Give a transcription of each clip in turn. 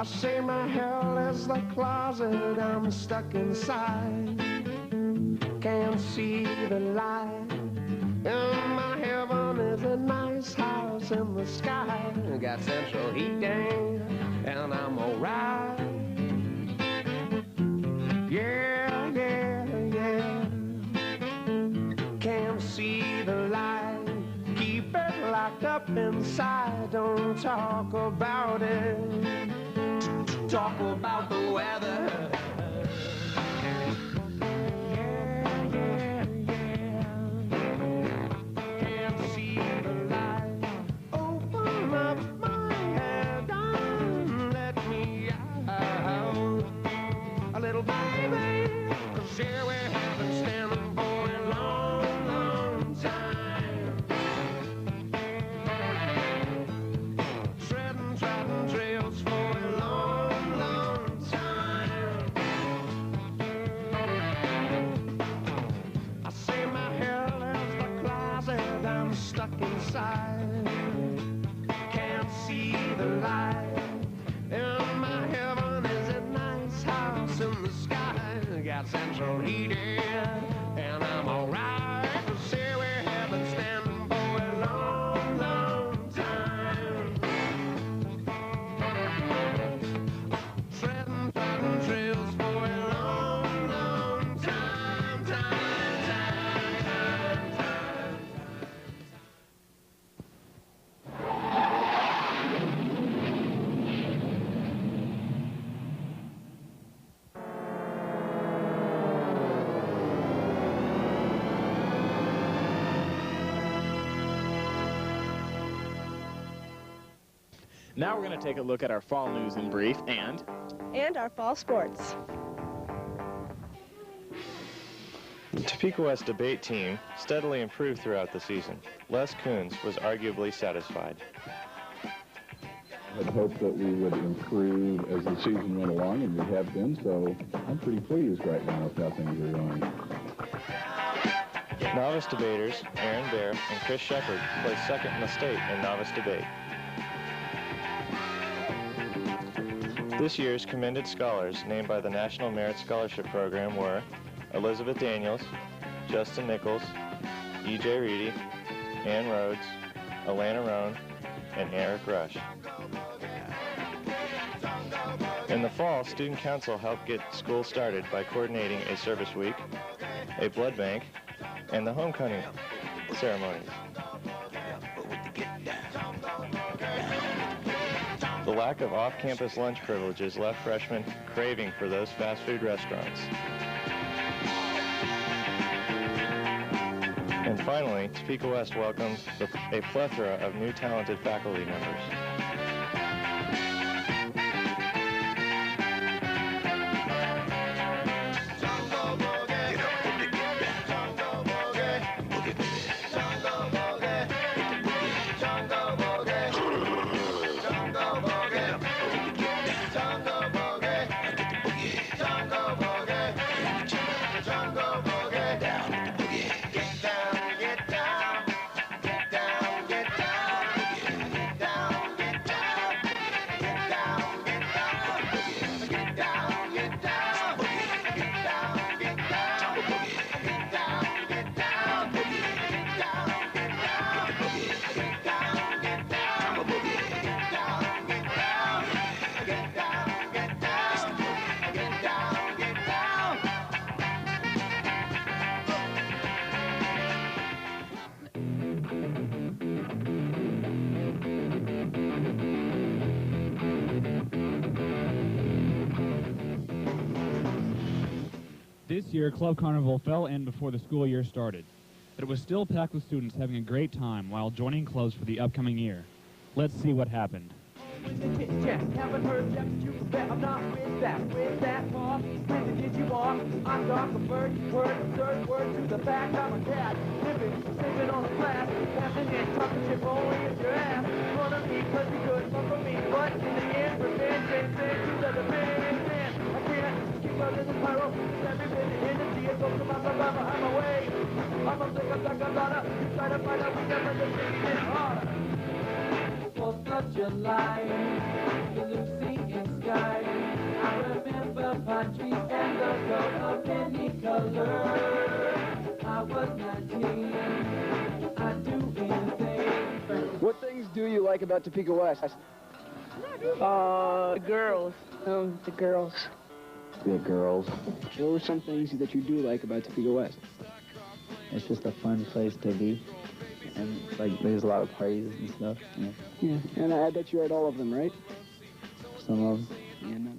say my hell is the closet I'm stuck inside. Can't see the light. And my heaven is a nice house in the sky. Got central heating and I'm alright. Yeah, yeah, yeah. Can't see the light. Keep it locked up inside. Don't talk about it. Talk about the weather. Can't see the light. And my heaven is a nice house in the sky. Got central heating and I'm alright. Say we have been standing for a long, long time. Treading trails for a long, long time, time. Now we're going to take a look at our fall news in brief and our fall sports. The Topeka West debate team steadily improved throughout the season. Les Coons was arguably satisfied. I had hoped that we would improve as the season went along, and we have been, so I'm pretty pleased right now with how things are going. Novice debaters Aaron Bear and Chris Shepard placed second in the state in novice debate. This year's commended scholars named by the National Merit Scholarship Program were Elizabeth Daniels, Justin Nichols, E.J. Reedy, Ann Rhodes, Alana Roan, and Eric Rush. In the fall, Student Council helped get school started by coordinating a service week, a blood bank, and the homecoming ceremonies. The lack of off-campus lunch privileges left freshmen craving for those fast food restaurants. And finally, Topeka West welcomes a plethora of new talented faculty members. This year, Club Carnival fell in before the school year started, but it was still packed with students having a great time while joining clubs for the upcoming year. Let's see what happened. Haven't heard that you bet I'm not with that boss. When did you walk? I'm dark, a bird, word, third word to the fact I'm a cat. Living, saving on the glass, passing in, talking shit, rolling at your ass. Gonna be, cause you good, fun for me, but in the end, revenge, and to the demand. I can't keep up in the pyro, every bit of energy, it goes to my survivor, I'm away. I'm a sick, I'm stuck, I'm not up, try to find out, we never just make it harder. What's the July, the Lucy in sky. I remember pine trees and the coat of many colors. I was 19, I'd do anything. What things do you like about Topeka West? The girls. The girls. The girls. What were some things that you do like about Topeka West? It's just a fun place to be. And like there's a lot of parties and stuff. Yeah, and I bet you're at all of them, right? Some of them. Yeah, no.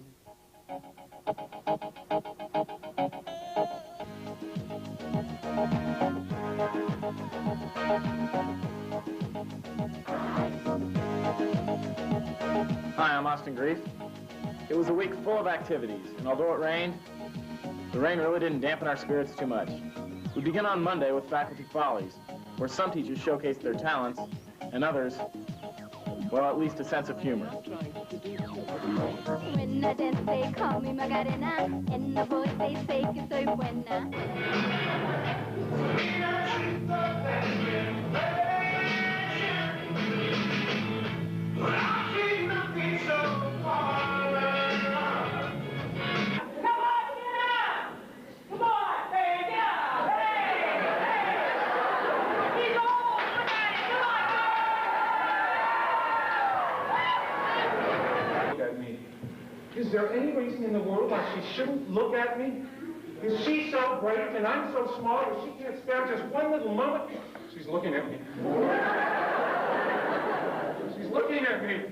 Hi, I'm Austin Grief. It was a week full of activities, and although it rained, the rain really didn't dampen our spirits too much. We begin on Monday with Faculty Follies, where some teachers showcase their talents, and others, well, at least a sense of humor. When I dance, they call me Magarena, and the voice they say que soy buena. Is there any reason in the world why she shouldn't look at me? Is she so great and I'm so small that she can't spare just one little moment? She's looking at me. She's looking at me.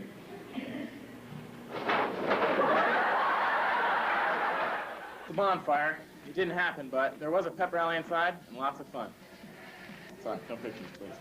The bonfire. It didn't happen, but there was a pep rally inside and lots of fun. Sorry, no pictures, please.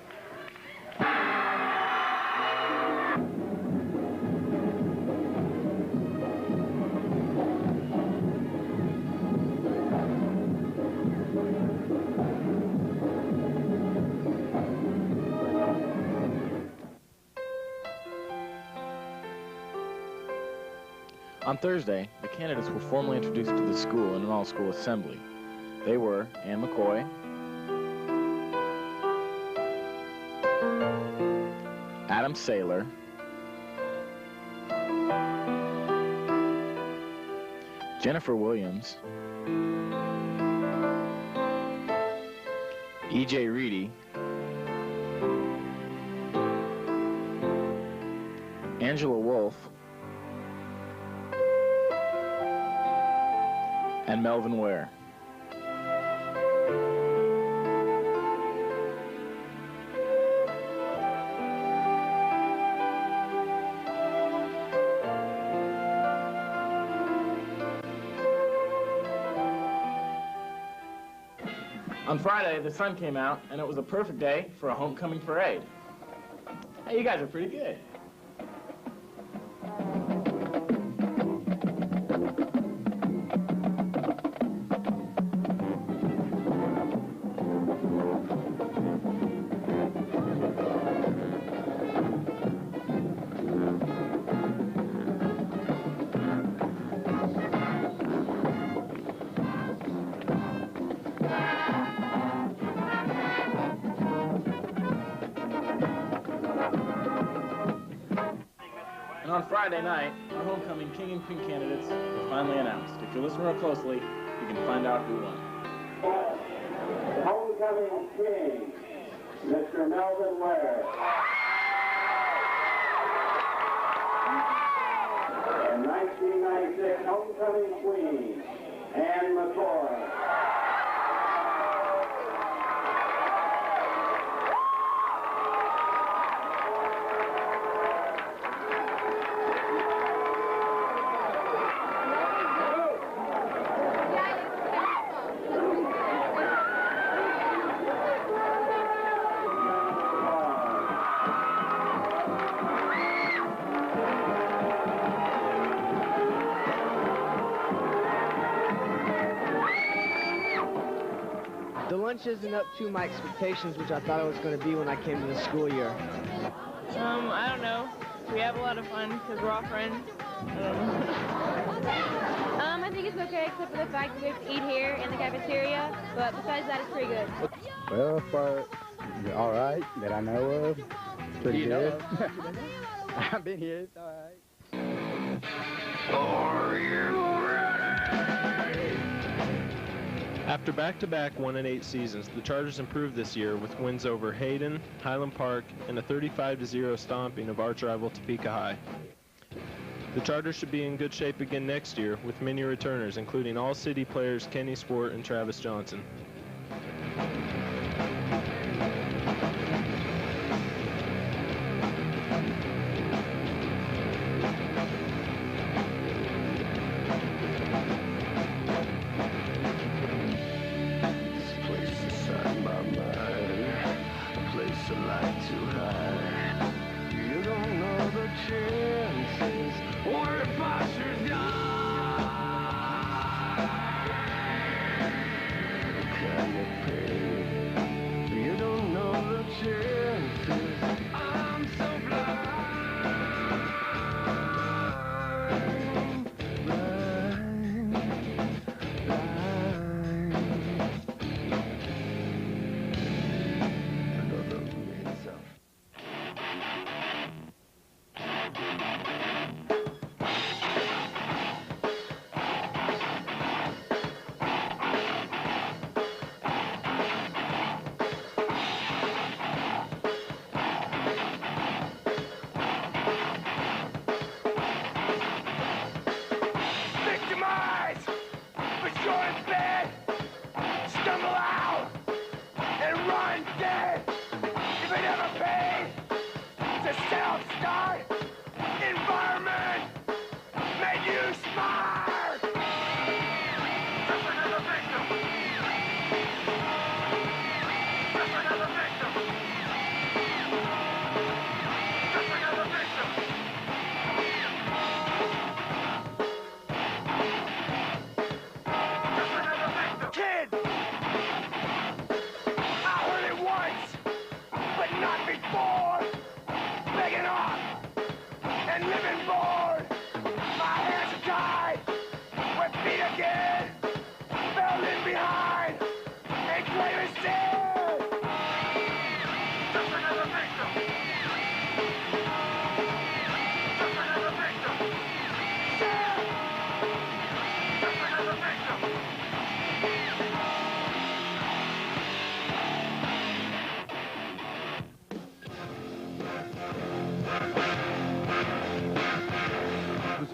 On Thursday, the candidates were formally introduced to the school in an all-school assembly. They were Ann McCoy, Adam Saylor, Jennifer Williams, E.J. Reedy, Angela Wolfe, and Melvin Ware. On Friday, the sun came out, and it was a perfect day for a homecoming parade. Hey, you guys are pretty good. And on Friday night, our homecoming king and queen candidates were finally announced. If you listen real closely, you can find out who won. The homecoming king, Mr. Melvin Ware. And 1996 homecoming queen, Ann McCoy. The lunch isn't up to my expectations, which I thought it was going to be when I came to the school year. I don't know. We have a lot of fun because we're all friends. I think it's okay except for the fact that we have to eat here in the cafeteria, but besides that, it's pretty good. Well, for all right that I know of, pretty good. I've been here. It's all right. Are you ready? After back-to-back 1-8 seasons, the Chargers improved this year with wins over Hayden, Highland Park, and a 35-0 stomping of arch rival Topeka High. The Chargers should be in good shape again next year with many returners, including all-city players Kenny Sport and Travis Johnson.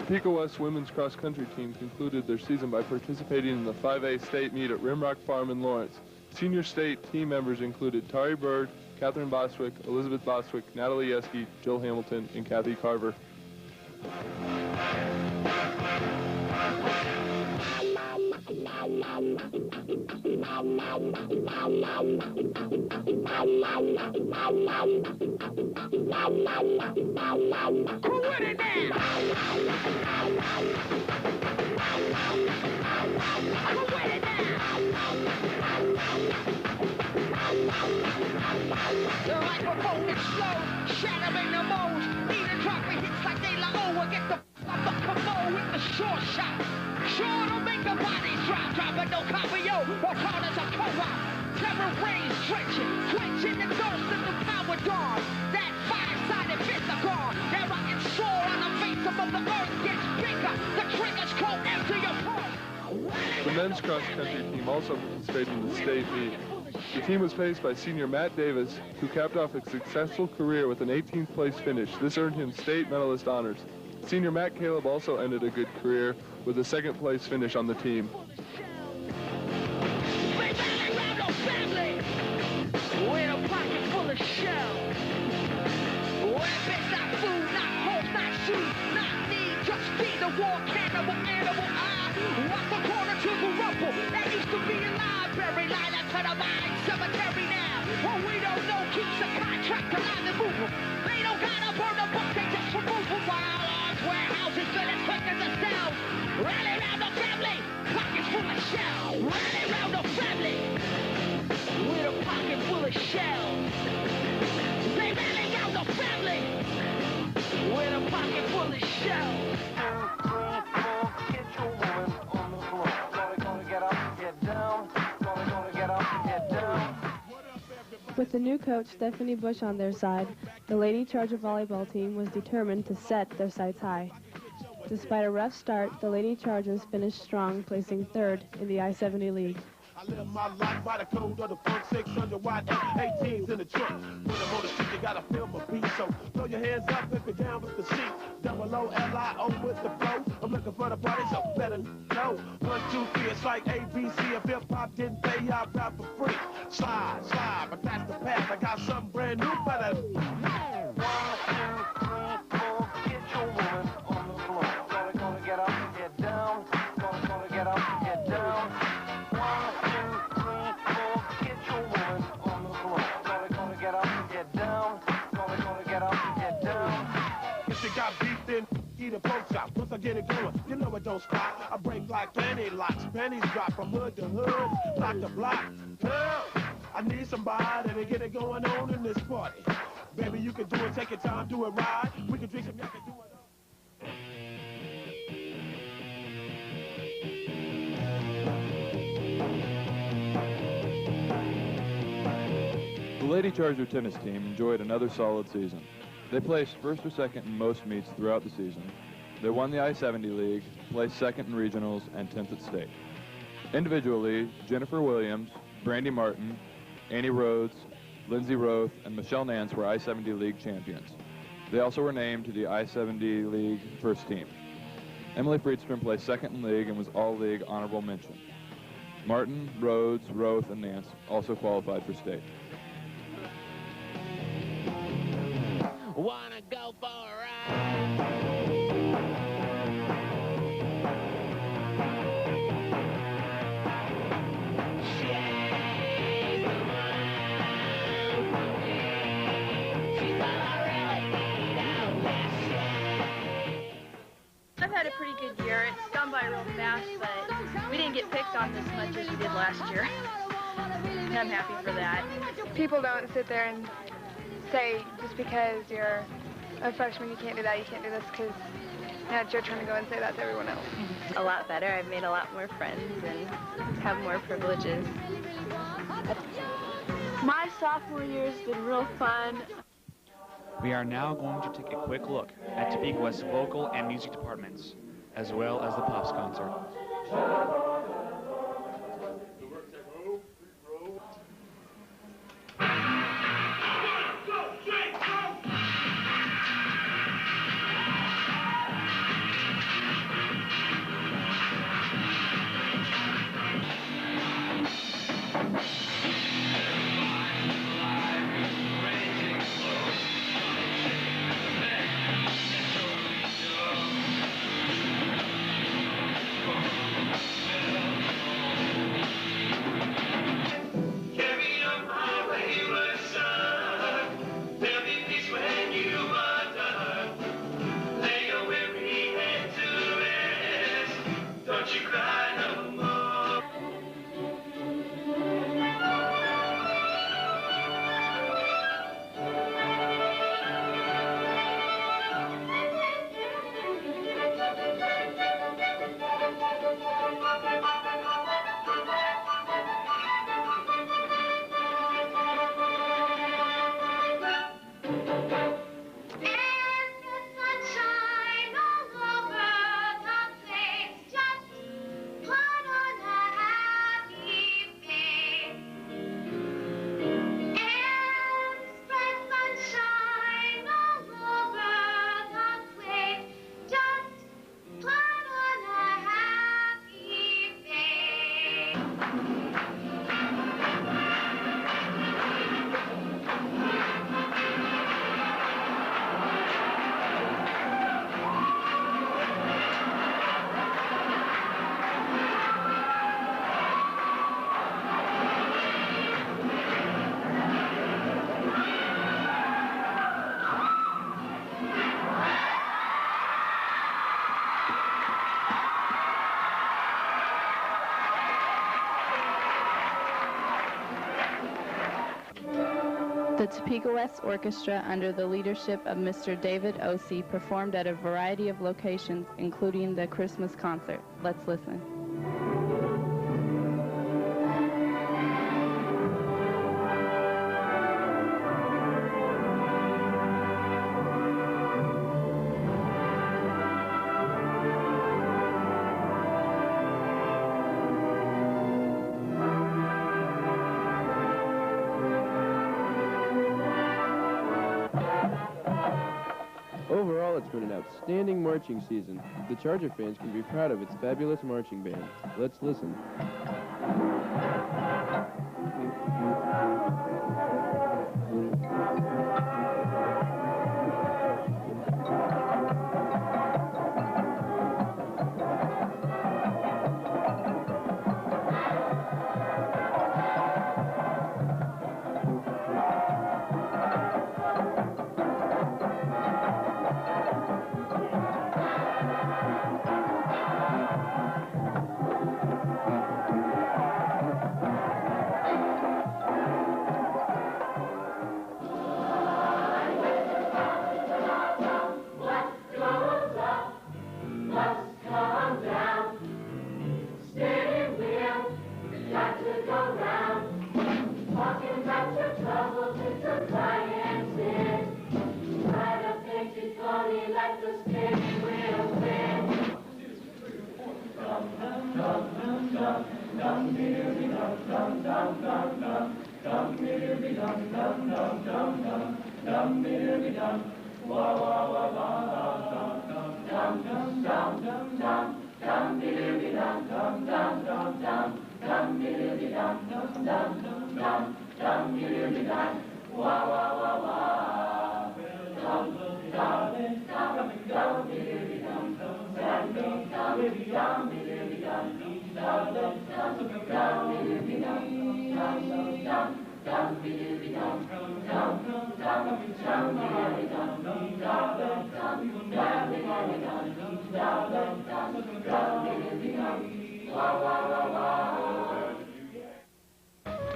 TWHS women's cross-country team concluded their season by participating in the 5A state meet at Rimrock Farm in Lawrence. Senior state team members included Tari Bird, Catherine Boswick, Elizabeth Boswick, Natalie Yeske, Jill Hamilton, and Kathy Carver. The microphone is slow, shattering the moles. Even dropping hits like De La O. Get the up the combo with the short shot. Sure to make the body drop, dropping no copio or corners of co-op. Terror rays drenching, quenching the ghost of the power dawn. That five-sided fist of gone. That rocket soar on the face above the earth gets bigger. The triggers cold empty your pulse. The men's cross-country team also participated in the state meet. The team was faced by senior Matt Davis, who capped off a successful career with an 18th place finish. This earned him state medalist honors. Senior Matt Caleb also ended a good career with a second place finish on the team. With a pocket full of shell. Weapons, not food, not hope, not shoes, not need, just feed the war cannibal animal. Walk the corner to the rubble. That used to be a library, line up to the mine cemetery now. What we don't know keeps the contract alive and moving. They don't gotta burn the book, they just remove them. While arms, warehouses, filling quick as a cell. Rally round the family, pockets full of shell. Rally round the family. With a pocket full of shells. They rally round the family. With a pocket full of shells. Get your woman on the floor. Gonna get up and get down. Gonna get up and get down. With the new coach, Stephanie Bush, on their side, The Lady Charger volleyball team was determined to set their sights high. Despite a rough start, the Lady Chargers finished strong, placing third in the I-70 League. I live my life by the code of the funk, 600 watt F-18s in the trunk. When I'm on the street, you gotta feel my beat, so throw your hands up if you're down with the seat. Double O-L-I-O with the flow. I'm looking for the party, so better know. 1, 2, 3, it's like ABC. If hip-hop didn't pay, I'll rap for free. Slide, slide, but that's the path. I got something brand new for that. 1, 2, 3, 4, get your woman on the floor. Gonna get up and get down. Gonna get up and get down. 1, 2, 3, 4, get your woman on the floor. Gonna get up and get down. Gonna get up and get down. If you got beef, then eat a pork chop. Once I get it going, you know it don't stop. I break like penny locks. Pennies drop from hood to hood, block to block. Help! I need somebody to get it going on in this party. Baby, you can do it, take your time, do it right. We can drink some, y'all can do it all. The Lady Charger tennis team enjoyed another solid season. They placed first or second in most meets throughout the season. They won the I-70 League, placed second in regionals, and 10th at state. Individually, Jennifer Williams, Brandy Martin, Annie Rhodes, Lindsay Roth, and Michelle Nance were I-70 League champions. They also were named to the I-70 League first team. Emily Friedstrom placed second in league and was all-league honorable mention. Martin, Rhodes, Roth, and Nance also qualified for state. Wanna go for a ride? I've had a pretty good year. It's gone by real fast, but we didn't get picked on this much as we did last year. And I'm happy for that. People don't sit there and say just because you're a freshman you can't do that, you can't do this, because now it's your turn to go and say that to everyone else. A lot better. I've made a lot more friends and have more privileges. My sophomore year has been real fun. We are now going to take a quick look at TWHS vocal and music departments, as well as the Pops concert. The TWHS Orchestra, under the leadership of Mr. David Osey, performed at a variety of locations, including the Christmas concert. Let's listen. outstanding marching season. The Charger fans can be proud of its fabulous marching band. Let's listen.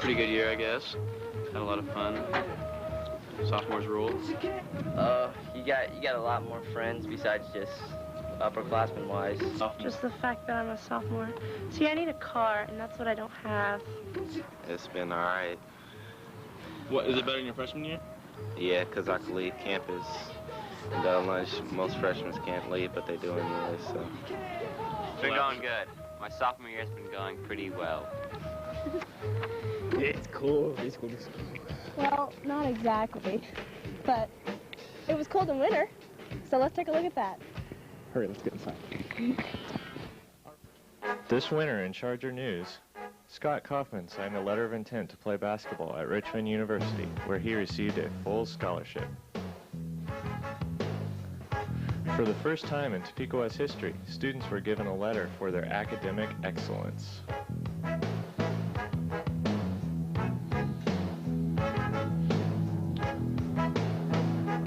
Pretty good year, I guess. Had a lot of fun. Sophomores rule. You got a lot more friends besides just upperclassmen wise. Just the fact that I'm a sophomore. See, I need a car, and that's what I don't have. It's been all right. What, is it better than your freshman year? Yeah, because I could leave campus and go to lunch. Most freshmen can't leave, but they do anyway, so. It's been going good. My sophomore year has been going pretty well. It's cool. It's cool. Well, not exactly, but it was cold in winter, so let's take a look at that. Hurry, let's get inside. This winter in Charger news, Scott Kaufman signed a letter of intent to play basketball at Richmond University, where he received a full scholarship. For the first time in TWHS history, students were given a letter for their academic excellence.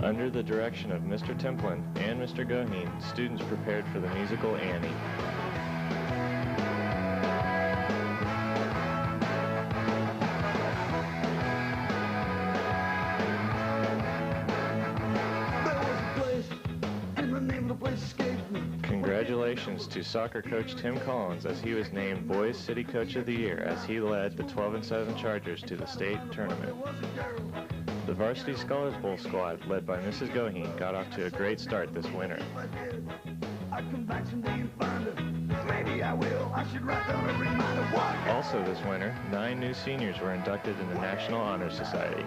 Under the direction of Mr. Templin and Mr. Goheen, students prepared for the musical Annie. Congratulations to soccer coach Tim Collins as he was named Boys City Coach of the Year as he led the 12-7 Chargers to the state tournament. The Varsity Scholars Bowl squad, led by Mrs. Goheen, got off to a great start this winter. Also this winter, 9 new seniors were inducted in the National Honor Society.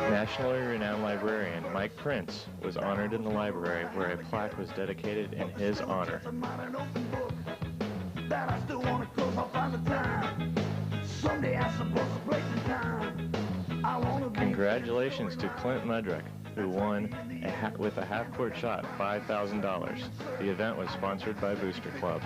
Nationally renowned librarian Mike Prince was honored in the library where a plaque was dedicated in his honor. Congratulations to Clint Mudrick, who won with a half-court shot $5,000. The event was sponsored by Booster Club.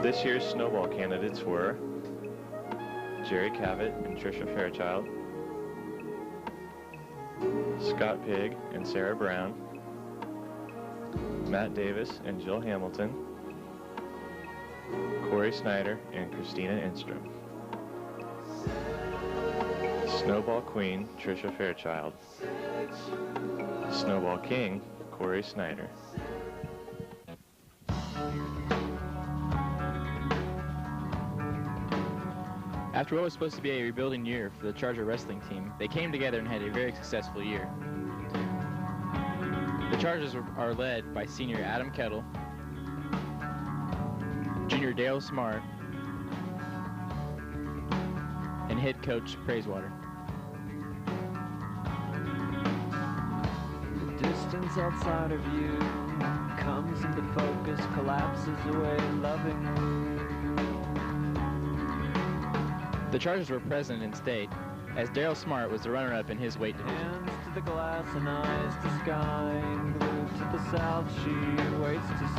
This year's snowball candidates were Jerry Cavett and Tricia Fairchild, Scott Pigg and Sarah Brown, Matt Davis and Jill Hamilton, Corey Snyder and Christina Enstrom. Snowball Queen, Tricia Fairchild. Snowball King, Corey Snyder. After what was supposed to be a rebuilding year for the Charger wrestling team, they came together and had a very successful year. The Chargers are led by senior Adam Kettle, junior Dale Smart, and head coach Praisewater. The distance outside of you comes into focus, collapses away lovingly. The Chargers were present in state, as Daryl Smart was the runner-up in his weight division. Hands to the glass and eyes to sky, and glued to the south she waits to see.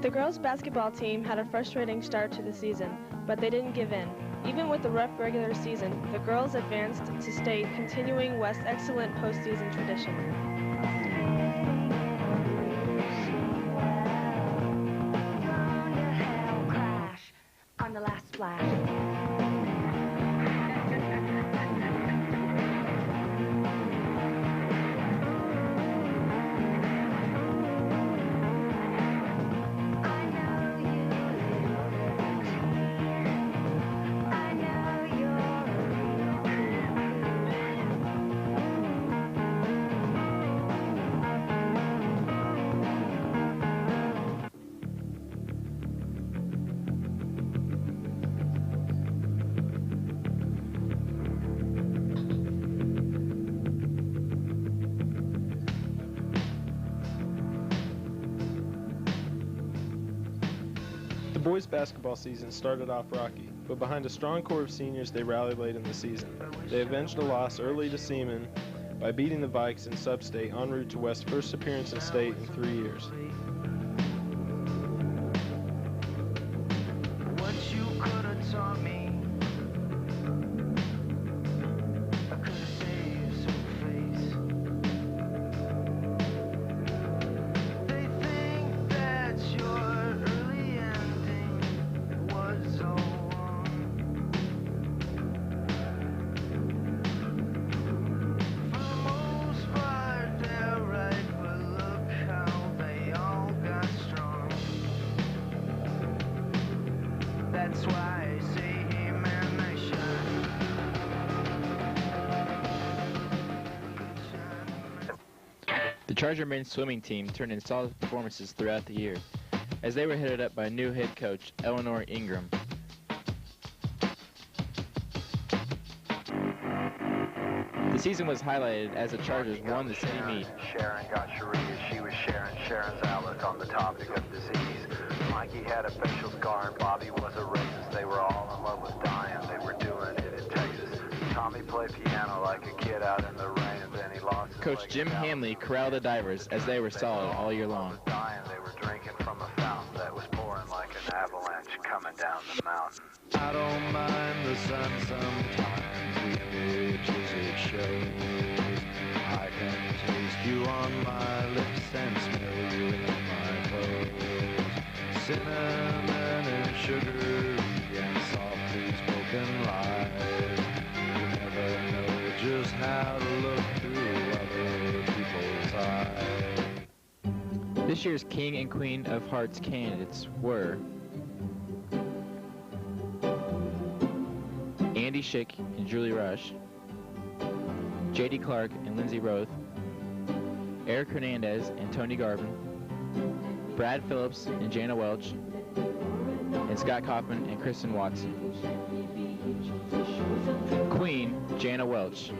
The girls' basketball team had a frustrating start to the season, but they didn't give in. Even with the rough regular season, the girls advanced to state, continuing West's excellent postseason tradition. Crash on the last splash. The boys' basketball season started off rocky, but behind a strong core of seniors, they rallied late in the season. They avenged a loss early to Seaman by beating the Vikes in sub-state en route to West's first appearance in state in 3 years. What you could have taught me, I could have saved some face. They think that your early ending was all wrong. For the most part, they're right, but look how they all got strong. That's why I say, hey man, I The Charger men's swimming team turned in solid performances throughout the year, as they were headed up by new head coach Eleanor Ingram. The season was highlighted as the Chargers won the city meet. Sharon got Sharia. She was sharing Sharon's outlook on the topic of disease. Mikey had a facial scar and Bobby was a racist. They were all in love with dying. They were doing it in Texas. Tommy played piano like a kid out in the rain, and then he lost his Coach leg Jim down. Hanley corralled the divers as they were solid all year long. Dying. They were drinking from a fountain that was pouring like an avalanche coming down the mountain. I don't mind the sun sometimes, the images it shows. I can taste you on my lips and smell you in my clothes. Cinnamon and sugar and softly spoken lies. You never know just how to look through other people's eyes. This year's King and Queen of Hearts candidates were Andy Schick and Julie Rush, J.D. Clark and Lindsay Roth, Eric Hernandez and Tony Garvin, Brad Phillips and Jana Welch, and Scott Kaufman and Kristen Watson. Queen, Jana Welch.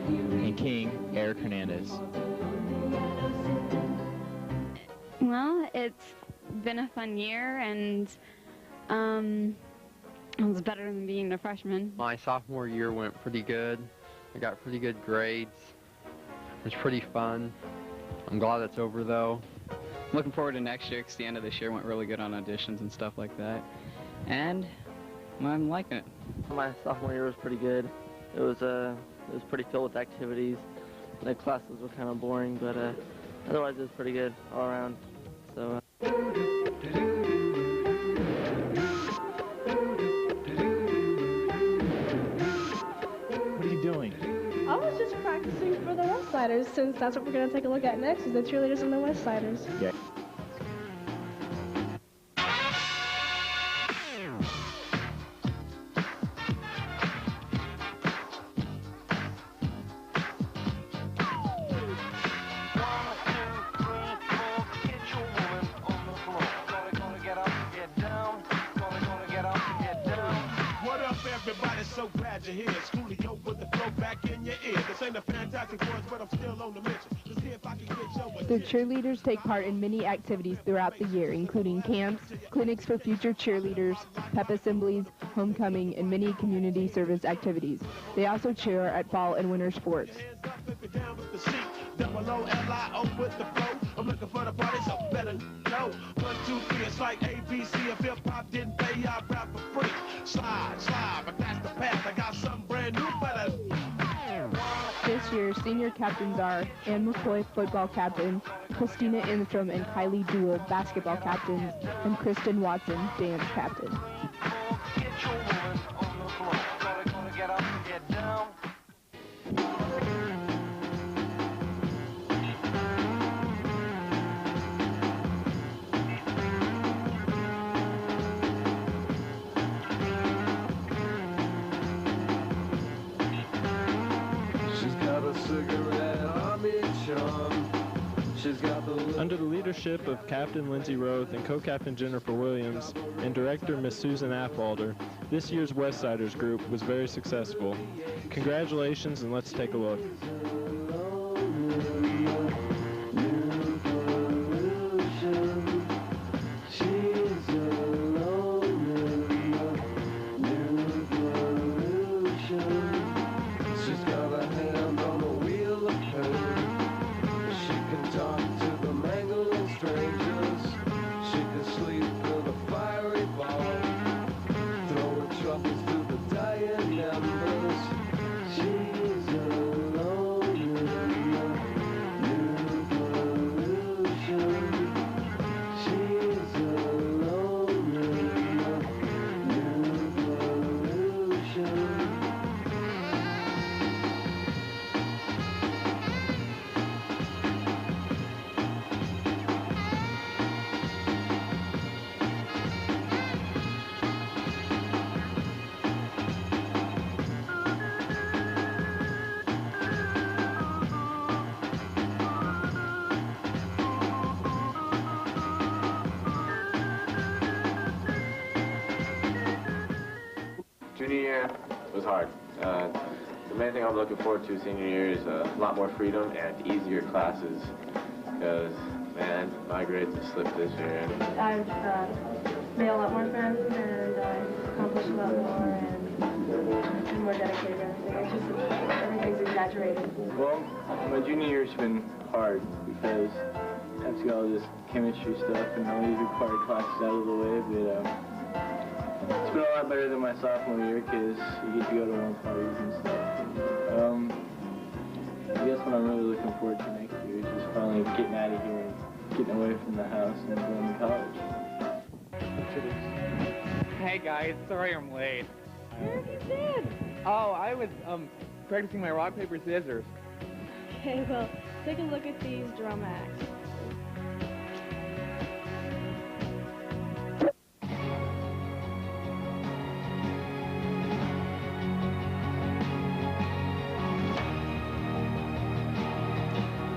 And King, Eric Hernandez. Well, it's been a fun year, and it was better than being a freshman. My sophomore year went pretty good. I got pretty good grades. It was pretty fun. I'm glad it's over, though. Looking forward to next year because the end of this year went really good on auditions and stuff like that. And I'm liking it. My sophomore year was pretty good. It was pretty filled with activities. The classes were kind of boring, but otherwise it was pretty good all around. So. What are you doing? I was just practicing for the West Siders, since that's what we're going to take a look at next, is the cheerleaders and the West Siders. Yeah. Everybody, so glad you're here. Schoolio with the flow back in your ear. This ain't a fantastic voice, but I'm still on the mission. Let's see if I can get your The cheerleaders take part in many activities throughout the year, including camps, clinics for future cheerleaders, pep assemblies, homecoming, and many community service activities. They also cheer at fall and winter sports. Double-O-L-I-O with the flow. I'm looking for the party, so better know. 1, 2, 3, it's like ABC. If hip-hop didn't pay, I rap for free. Slide, but that's the path. I got something brand new, better. This year, senior captains are Ann McCoy, football captain, Christina Instrom and Kylie Jewell, basketball captains, and Kristen Watson, dance captain. Under the leadership of Captain Lindsay Roth and Co-Captain Jennifer Williams and Director Miss Susan Apwalder, this year's West Siders group was very successful. Congratulations, and let's take a look. Junior year was hard. The main thing I'm looking forward to senior year is a lot more freedom and easier classes because, man, my grades have slipped this year. I've made a lot more friends and I've accomplished a lot more and been more dedicated to everything. It's just everything's exaggerated. Well, my junior year's been hard because I have to get all this chemistry stuff and all these required classes out of the way, but it's been a lot better than my sophomore year because you get to go to all parties and stuff. I guess what I'm really looking forward to next year is just finally getting out of here and getting away from the house and going to college. Hey guys, sorry I'm late. Where have you been? Oh, I was practicing my rock, paper, scissors. Okay, well, take a look at these drum acts.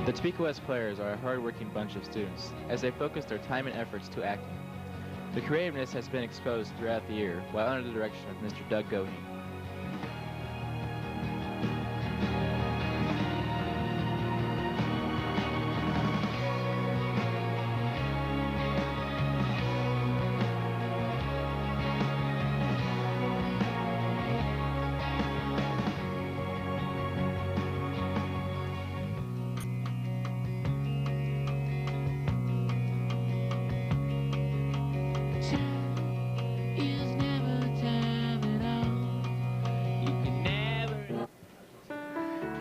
The Topeka West players are a hard-working bunch of students as they focus their time and efforts to acting. The creativeness has been exposed throughout the year while under the direction of Mr. Doug Gowney.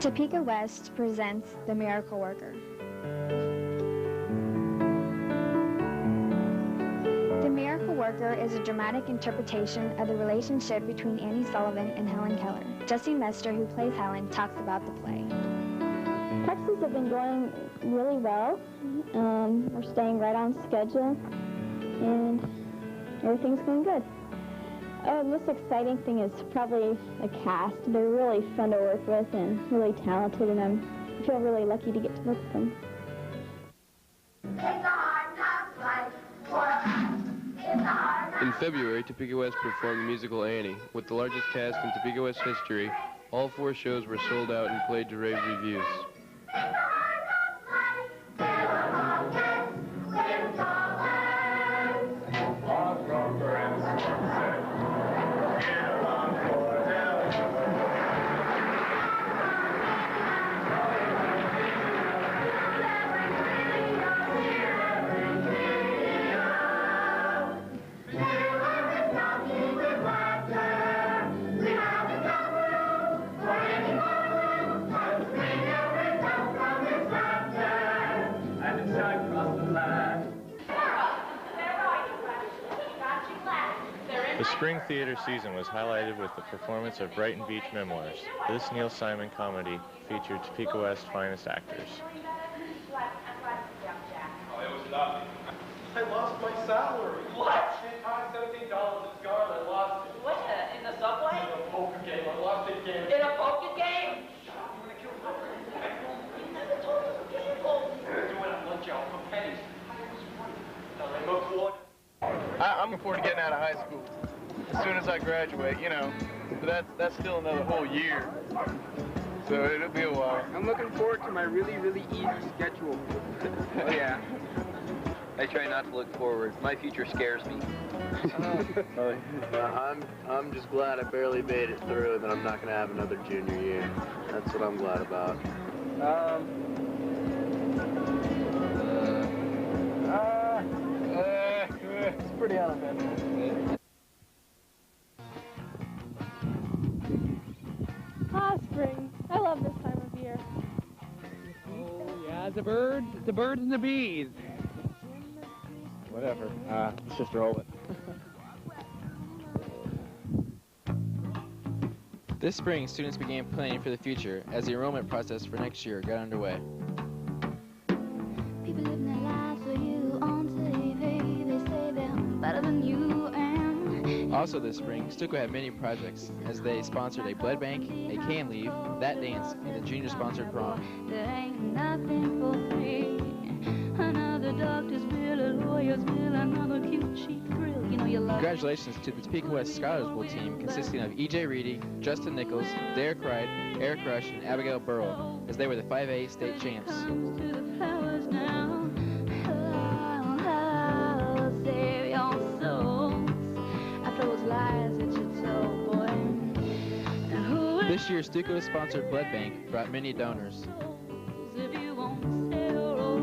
Topeka West presents The Miracle Worker. actor is a dramatic interpretation of the relationship between Annie Sullivan and Helen Keller. Jessie Mester, who plays Helen, talks about the play. Practices have been going really well. We're staying right on schedule, and everything's going good. The most exciting thing is probably the cast. They're really fun to work with and really talented, and I feel really lucky to get to work with them. In February, Topeka West performed the musical Annie. With the largest cast in Topeka West history, all 4 shows were sold out and played to rave reviews. The spring theater season was highlighted with the performance of Brighton Beach Memoirs. This Neil Simon comedy featured Topeka West's finest actors. I lost my salary. What? $17 at Scarlet. I lost it. What? In the subway? In a poker game. I lost it again. In a poker game? I'm gonna kill somebody. You never told us to gamble. Do it on lunch hour for pennies. I'm looking forward to getting out of high school. As soon as I graduate, you know. But that's still another whole year. So it'll be a while. I'm looking forward to my really, really easy schedule. Oh, yeah. I try not to look forward. My future scares me. I'm just glad I barely made it through and that I'm not going to have another junior year. That's what I'm glad about. It's pretty uneventful. Spring. I love this time of year. Oh, yeah, the birds and the bees. Whatever. Let's just roll it. This spring, students began planning for the future as the enrollment process for next year got underway. People living their lives for you on TV. They say they're better than you and Also this spring, Stuco had many projects as they sponsored a blood bank, a can leave, that dance, and a junior-sponsored prom. there ain't nothing for free. Another doctor's bill, a lawyer's bill, another cute cheap thrill. You know you love. Congratulations to the Topeka West Scholars Bowl team consisting of E.J. Reedy, Justin Nichols, Derek Wright, Eric Rush, and Abigail Burrow as they were the 5A state champs. Save your souls after those lies that you told, boy. This year's Stuco-sponsored blood bank brought many donors. If you won't say your own,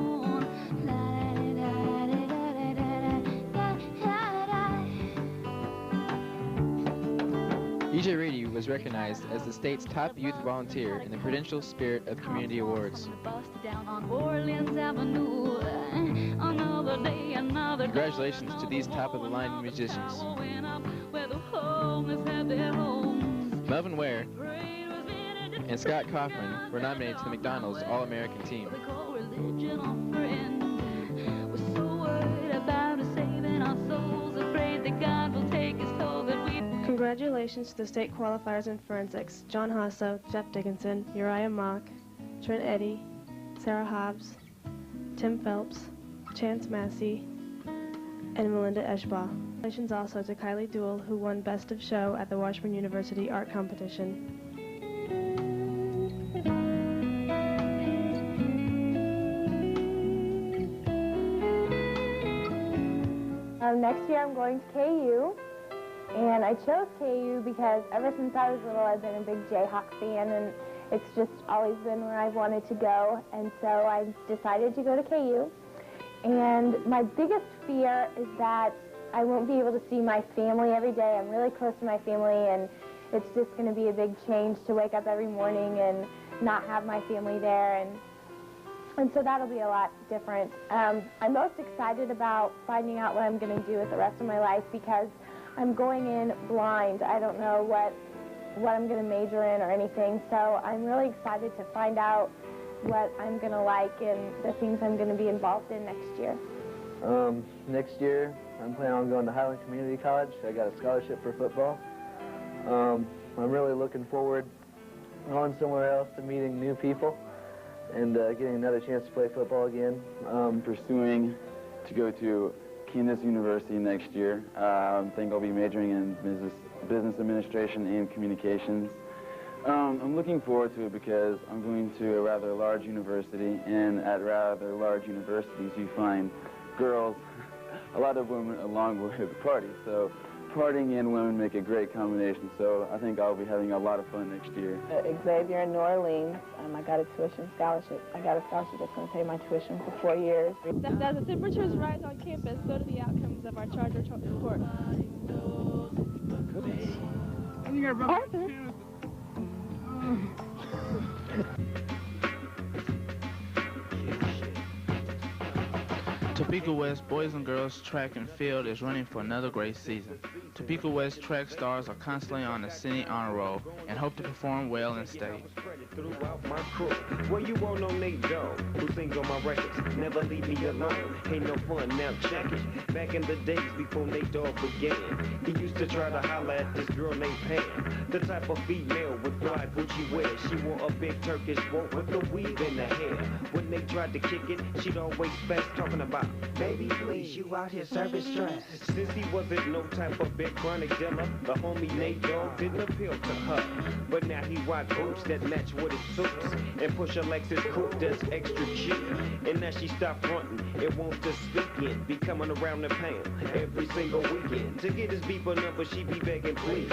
E.J. Reedy was recognized as the state's top youth volunteer in the Prudential Spirit of Community Awards. down on Orleans Avenue. Another day, another Congratulations to these top-of-the-line musicians. where the homeless have their homes. Melvin Ware and Scott Kaufman were nominated to the McDonald's All-American Team. Religion or friend. We're so worried about us saving our souls, afraid that God will take his toll that we. Congratulations to the state qualifiers in forensics: John Hasso, Jeff Dickinson, Uriah Mock, Trent Eddy, Sarah Hobbs, Tim Phelps, Chance Massey, and Melinda Eschbaugh. Congratulations also to Kylie Duell, who won Best of Show at the Washburn University Art Competition. Next year I'm going to KU, and I chose KU because ever since I was little I've been a big Jayhawk fan, and it's just always been where I've wanted to go, and so I decided to go to KU. And my biggest fear is that I won't be able to see my family every day. I'm really close to my family, and it's just going to be a big change to wake up every morning and not have my family there. And And so that'll be a lot different. I'm most excited about finding out what I'm going to do with the rest of my life because I'm going in blind. I don't know what I'm going to major in or anything, so I'm really excited to find out what I'm going to like and the things I'm going to be involved in next year. Next year, I'm planning on going to Highland Community College. I got a scholarship for football. I'm really looking forward going somewhere else to meeting new people and getting another chance to play football again. Pursuing to go to Kansas University next year. I think I'll be majoring in business administration and communications. I'm looking forward to it because I'm going to a rather large university, and at rather large universities you find girls, a lot of women along with the party. So partying and women make a great combination, so I think I'll be having a lot of fun next year. Xavier in New Orleans, I got a tuition scholarship. I got a scholarship that's going to pay my tuition for 4 years. As the temperatures rise on campus, so do the outcomes of our Charger report. Arthur. Topeka West boys and girls track and field is running for another great season. Topeka West track stars are constantly on the city honor roll and hope to perform well in state. Well, you all know Nate Dogg, who sings on my records. Never leave me alone. Ain't no fun, now check it. Back in the days before Nate Dogg began, he used to try to holler at this girl named Pam. The type of female with fly Gucci wear. She wore a big Turkish robe with a weave in her hair. When they tried to kick it, she'd always spaz talking about, baby, please, you out here serving stress. Since he wasn't no type of big chronic dealer, the homie Nate Dogg didn't appeal to her. But now he rock boots that match with his suits and push a Lexus coupe that's extra cute. And now she stopped fronting, it won't just speak in, be coming around the pound every single weekend. To get his beeper number, she be begging please.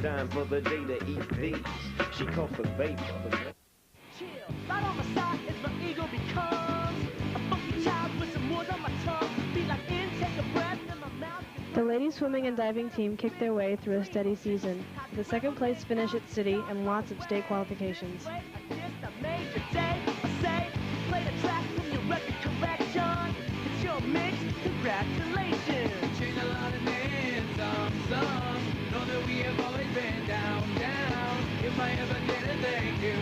Time for the day to eat these. She calls the vapor. Chill, right on my side is my ego becomes a funky child with some words on my tongue. Be like in, take a breath in my mouth. The ladies swimming and diving team kicked their way through a steady season, with a second place finish at city and lots of state qualifications. Congratulations. Change a lot of names, some know that we have always been down. If I ever did a thank you,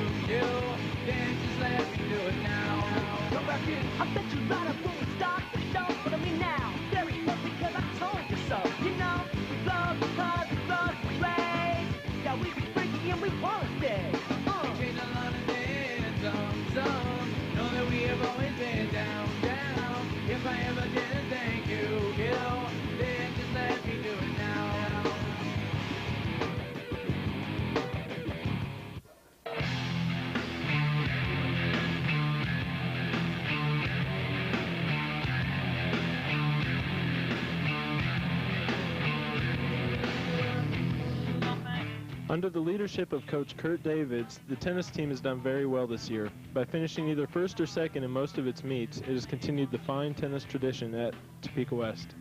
then just let me do it now. Go back in, I bet you right up when we start the show, but I mean now, very close because I told you so. You know, we love because we love the race. Yeah, we be freaky and we wanna stay. Change a lot of names, some know that we have always been down. If I ever did a thank you, then just let me do it now. Under the leadership of Coach Kurt Davids, the tennis team has done very well this year. By finishing either first or second in most of its meets, it has continued the fine tennis tradition at Topeka West.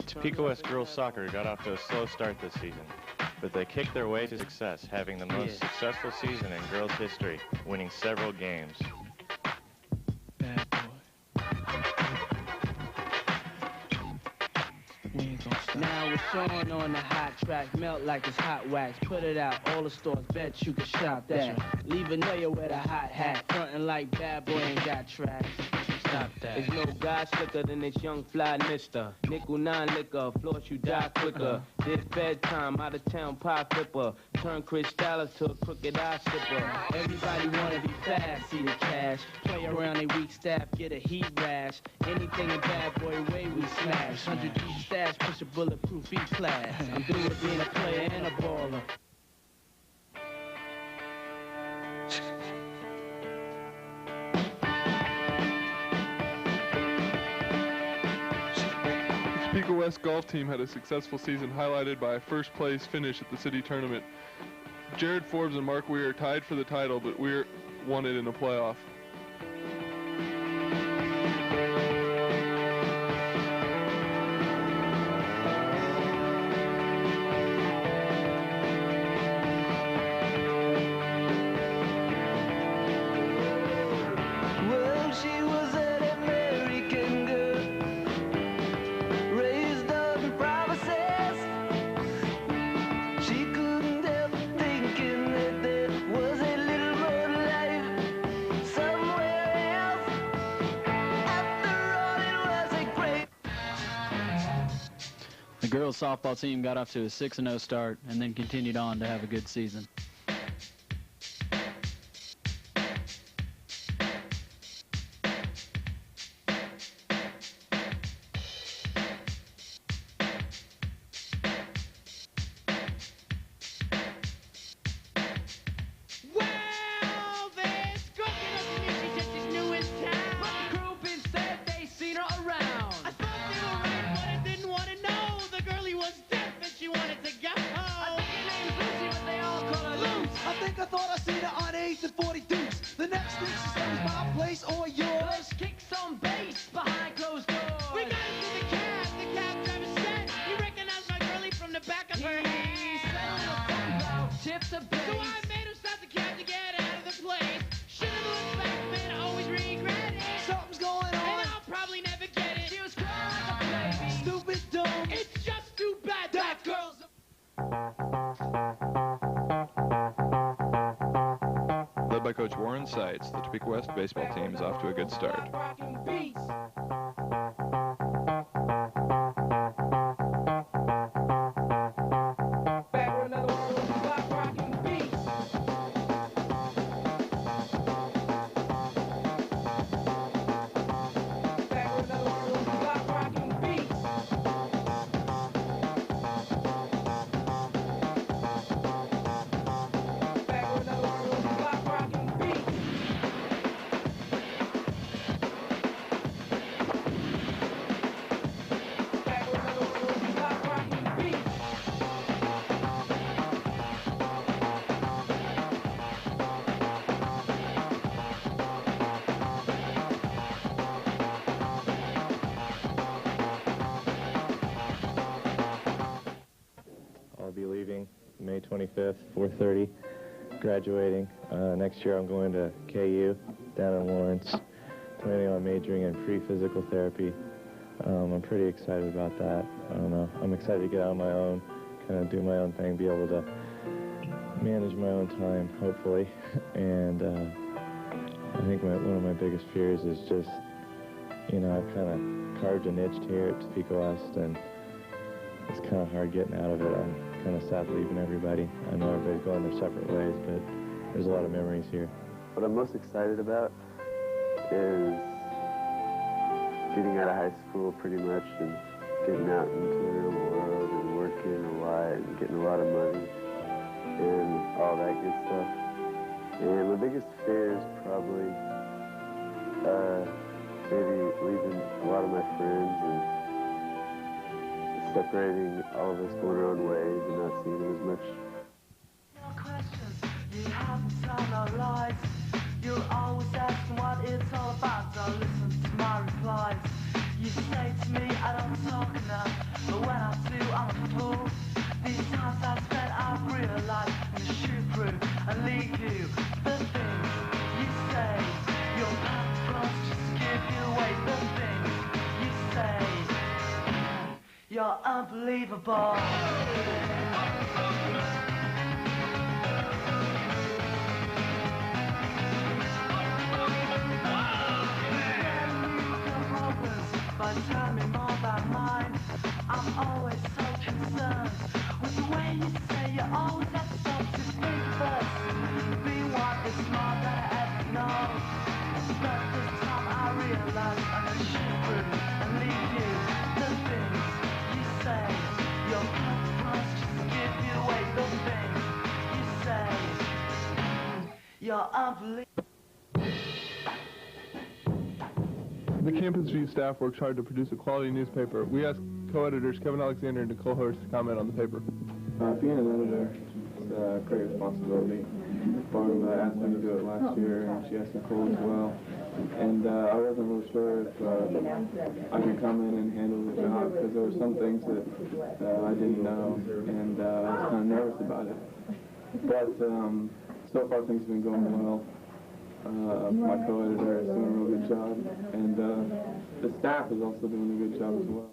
Topeka West girls soccer got off to a slow start this season, but they kicked their way to success, having the most successful season in girls' history, winning several games. Now it's on the hot track, melt like it's hot wax. Put it out, all the stores, bet you can shop that. Leave a nail with a hot hat, frontin' like bad boy ain't got tracks. stop that. There's no guy slicker than this young fly mister. Nickel 9 liquor, floss you die quicker. This bedtime, out of town pie flipper. Turn Chris Styler to a crooked eye slipper. Everybody wanna be fast, see the cash. Play around a weak staff, get a heat rash. Anything in bad boy way we smash. 100 deep stash, push a bulletproof E-class. I'm through with being a player and a baller. The Topeka West golf team had a successful season highlighted by a first-place finish at the city tournament. Jared Forbes and Mark Weir tied for the title, but Weir won it in a playoff. Well, she was an American girl, raised up in promises. She couldn't help thinking that there was a little more life somewhere else. After all, it was a great. The girls softball team got off to a 6-0 start and then continued on to have a good season. Well, this cookie doesn't mean she's just as new in town. But the crew been said they seen her around. I thought they were right, but I didn't want to know. The girlie was deaf and she wanted to go. I think her name's Lucy, but they all call her Loose. I think I thought I seen her on 8th and 42s. The next thing she said was my place or yours. Let's kick some bass behind closed doors. We got into the cab driver said he recognized my girlie from the back of her head. He said on the phone about tip to bass. So I made him stop the cab to get out of the place. Should've looked back, man, I always regret it. Something's going on. And I'll probably never get it. She was crying like a baby. Stupid dumb. It's just too bad that girl's Led by Coach Warren Seitz, the Topeka West baseball team is off to a good start. rocking beats. Back with another one of those block rocking beats. Back with another one of those block rocking beats. Back with another one of those block rocking beats. Back with another one of those block rocking beats. I'll be leaving May 25th, 4:30, graduating. Next year I'm going to KU down in Lawrence, planning on majoring in pre-physical therapy. I'm pretty excited about that. I don't know. I'm excited to get out on my own, kind of do my own thing, be able to manage my own time, hopefully. And I think one of my biggest fears is just, you know, I've kind of carved a niche here at Topeka West, and it's kind of hard getting out of it. I'm kind of sad leaving everybody. I know everybody's going their separate ways, but there's a lot of memories here. What I'm most excited about is getting out of high school pretty much and getting out into the real world and working a lot and getting a lot of money and all that good stuff. And my biggest fear is probably maybe leaving a lot of my friends and separating all of us going our own ways and not seeing them as much. You have inside our lives. You're always asking what it's all about. Don't listen to my replies. You say to me I don't talk enough, but when I do I'm a fool. These times I've spent I've realized and shoot through and leave you. The things you say, your path flows just give you away. The things you say, you're unbelievable. on, tell me more about mine. I'm always so concerned with the way you say you always have to stop to think first. Be what is more than I ever know. But this time I realize I'm gonna shoot through and leave you. The things you say, your purpose just give you away. The things you say, you're unbelievable. The Campus View staff works hard to produce a quality newspaper. We asked co-editors Kevin Alexander and Nicole Horst to comment on the paper. Being an editor is a great responsibility. Barb asked me to do it last year, and she asked Nicole as well. And I wasn't really sure if I could come in and handle the job because there were some things that I didn't know, and I was kind of nervous about it. But so far things have been going well. My co-editor is doing a real good job, and the staff is also doing a good job as well.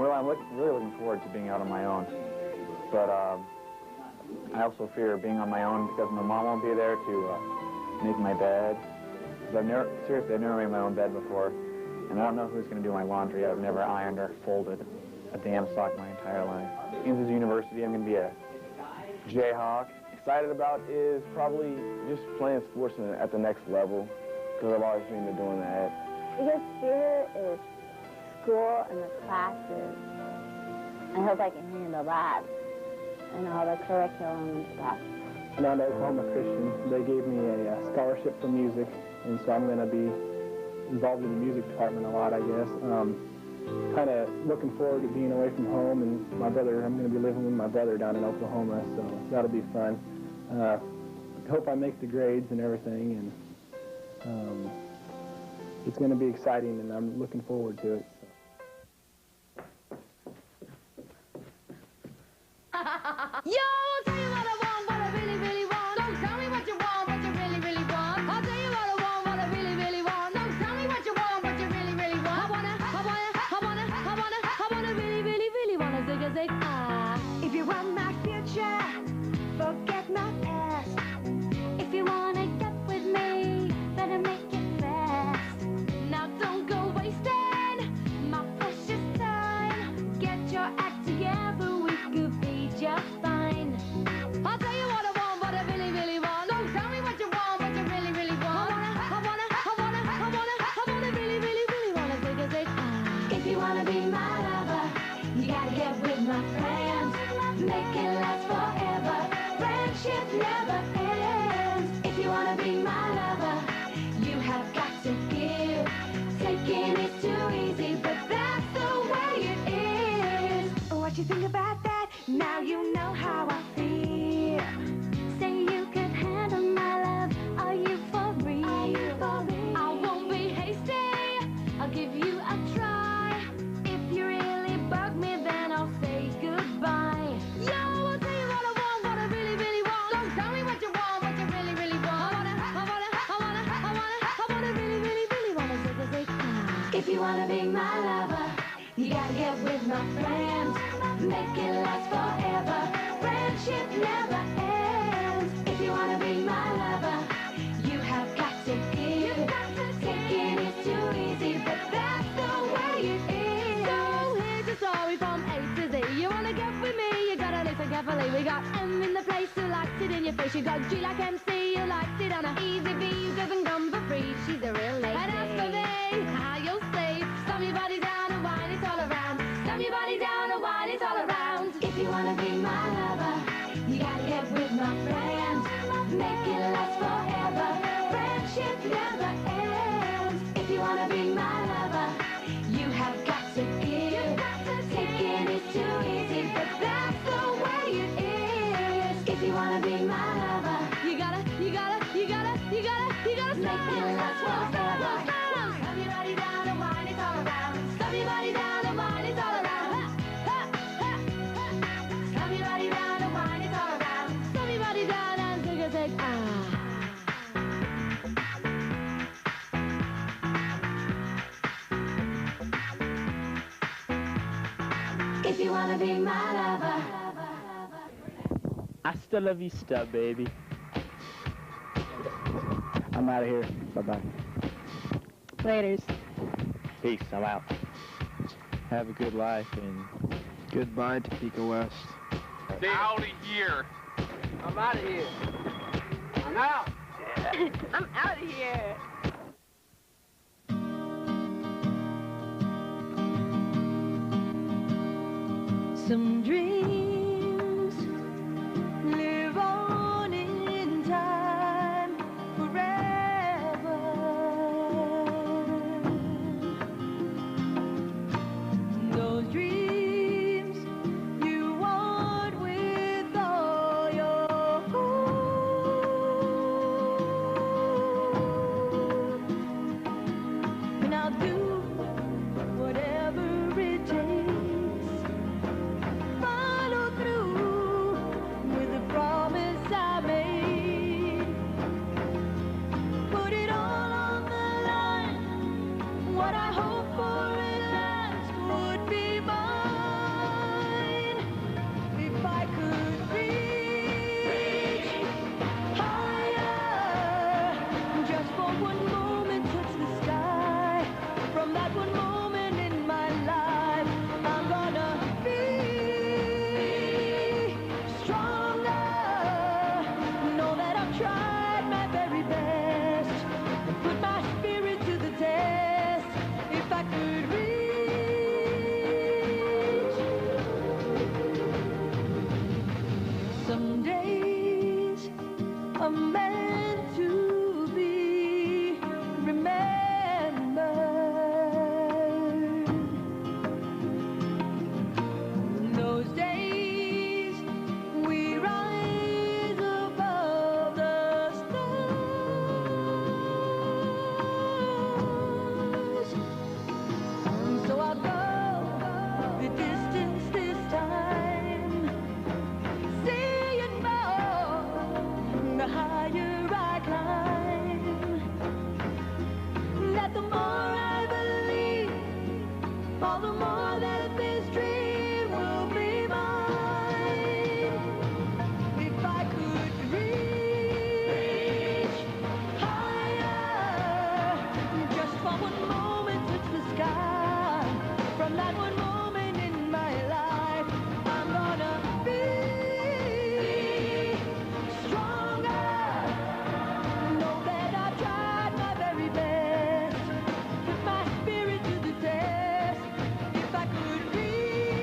I'm really looking forward to being out on my own, but I also fear being on my own because my mom won't be there to make my bed. I've never made my own bed before, and I don't know who's going to do my laundry. I've never ironed or folded a damn sock my entire life. Kansas University, I'm going to be a Jayhawk. Excited about is probably just playing sports at the next level, because I've always dreamed of doing that. Biggest fear is school and the classes. I hope I can handle that and all the curriculum and stuff. Down at Oklahoma Christian, they gave me a scholarship for music, and so I'm going to be involved in the music department a lot, I guess. Kind of looking forward to being away from home, and my brother, I'm going to be living with my brother down in Oklahoma, so that'll be fun. Hope I make the grades and everything, and it's going to be exciting, and I'm looking forward to it. Yo, I'll tell you what I want, what I really, really want. Don't tell me what you want, what you really, really want. I'll tell you what I want, what I really, really want. Don't tell me what you want, what you really, really want. I wanna really, really, really wanna zig a zig. If you want my future, forget my past. If you wanna get with me, better make it fast. Now don't go wasting my precious time. Get your act together, we could be just fine. I'll tell you what I want, what I really, really want. Don't tell me what you want, what you really, really want. I wanna really, really, really wanna zig a zig. If you wanna be my lover, you gotta get with my plan. If you wanna be my lover, you gotta get with my friends. Make it last forever. Friendship never ends. If you wanna be my lover, you have got to give. Taking is too easy, but that's the way it is. So here's a story from A to Z. You wanna get with me, you gotta listen carefully. We got M in the place who likes it in your face. You got G like MC, who likes it on a easy V, who doesn't come for free. She's a real lady. And as for me, how you'll say, slam your body down and wine it all around. Slam your body down and wine it all around. If you wanna be my lover, you gotta get with my friends. Make it last forever. Friendship never ends. If you wanna be my lover, you have got to give. Taking is too easy, but that's the way it is. If you wanna be my lover, you gotta make it last forever. Slam your body down and wine it all around. Slam your body down and wine it all around. Slam your body down and wine it all around. Slam your body down and take a take. If you wanna be my lover. Hasta la vista, baby. I'm out of here. Bye-bye. Laters. Peace. I'm out. Have a good life and Goodbye, Topeka West. Stay out of here. I'm out of here. I'm out. I'm out of here. Some dreams live on in time forever. Those dreams you want with all your heart. And I'll do whatever it takes. Follow through with the promise I made. Put it all on the line. What I hope for at last would be mine. If I could reach higher, just for one moment touch the sky. From that one moment in my life, I'm gonna be stronger. Know that I've tried my very best and put my spirit to the test. If I could reach, some days are meant to be remembered. Those days we rise above the stars. So I'll go the distance this time, seeing more the higher I climb. That the more I believe, all the more that this dream will be mine. If I could reach higher, just for one moment touch the sky. From that one moment in my life, I'm gonna be stronger. Know that I've tried my very best. Put my spirit to the test. If I could reach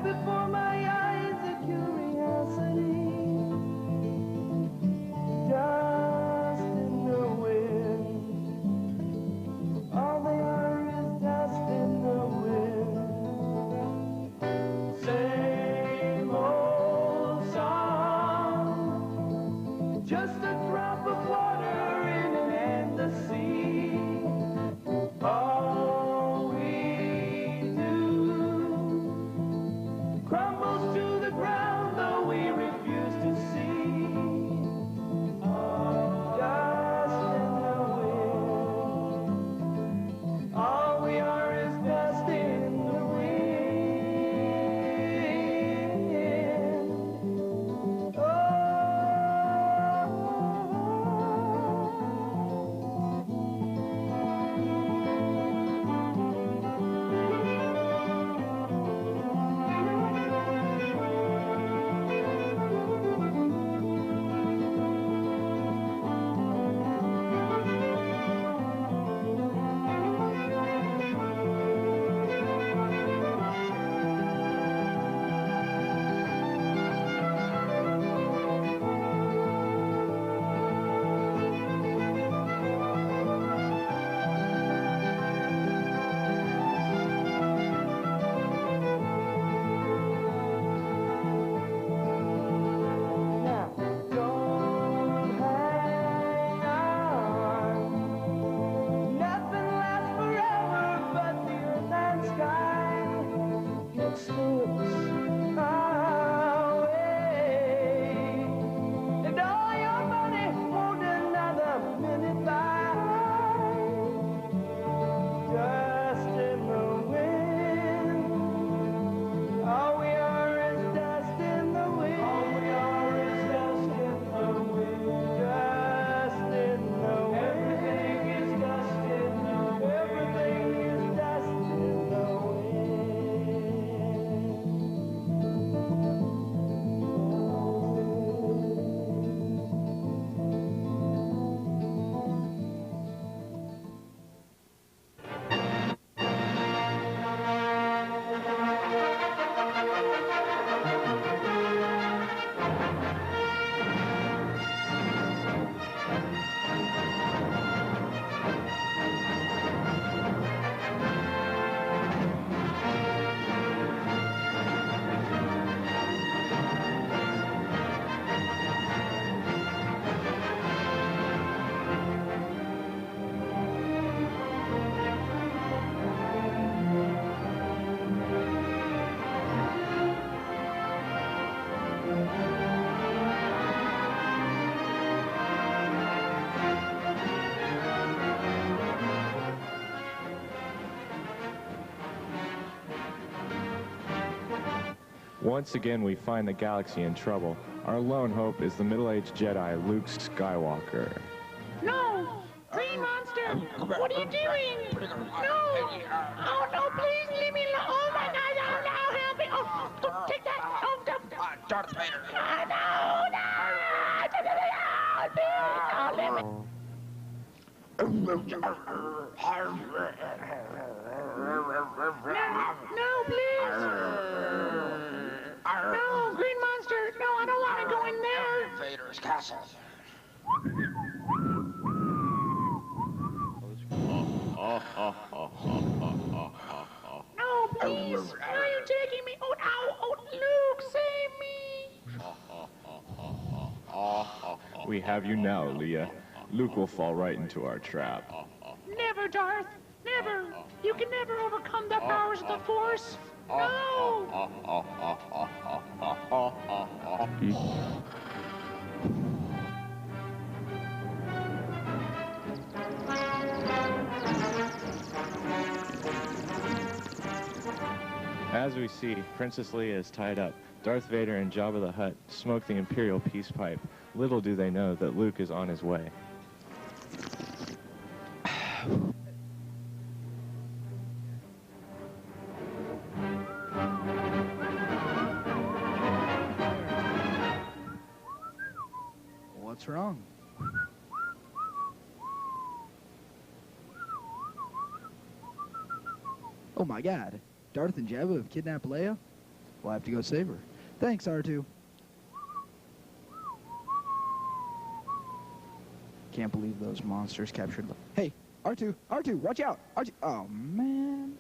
Just before my eyes, a curiosity. Dust in the wind. All they are is dust in the wind. Same old song. Just a drop of water in an endless sea. All we do crumbles to the ground, though we refuse to see. Dust in the wind. All we are is dust in the wind. Oh. Once again, we find the galaxy in trouble. Our lone hope is the middle-aged Jedi, Luke Skywalker. No! Green monster! What are you doing? No! Oh, no, please leave me alone. Oh, my God. Oh, no, help me. Oh, don't take that. Oh, don't. Darth Vader. Oh, no, no. Oh, let me. No, please. No, green monster. No, I don't want to go in there. Vader's castle. No, please. Where are you taking me? Oh, ow. Oh, Luke, save me. We have you now, Leia. Luke will fall right into our trap. Never, Darth. Never. You can never overcome the powers of the Force. No. As we see, Princess Leia is tied up. Darth Vader and Jabba the Hutt smoke the Imperial peace pipe. Little do they know that Luke is on his way. What's wrong? Oh my God, Darth and Jabba have kidnapped Leia? We'll have to go save her. Thanks, R2. Can't believe those monsters captured... Hey, R2, watch out! R2, oh, man.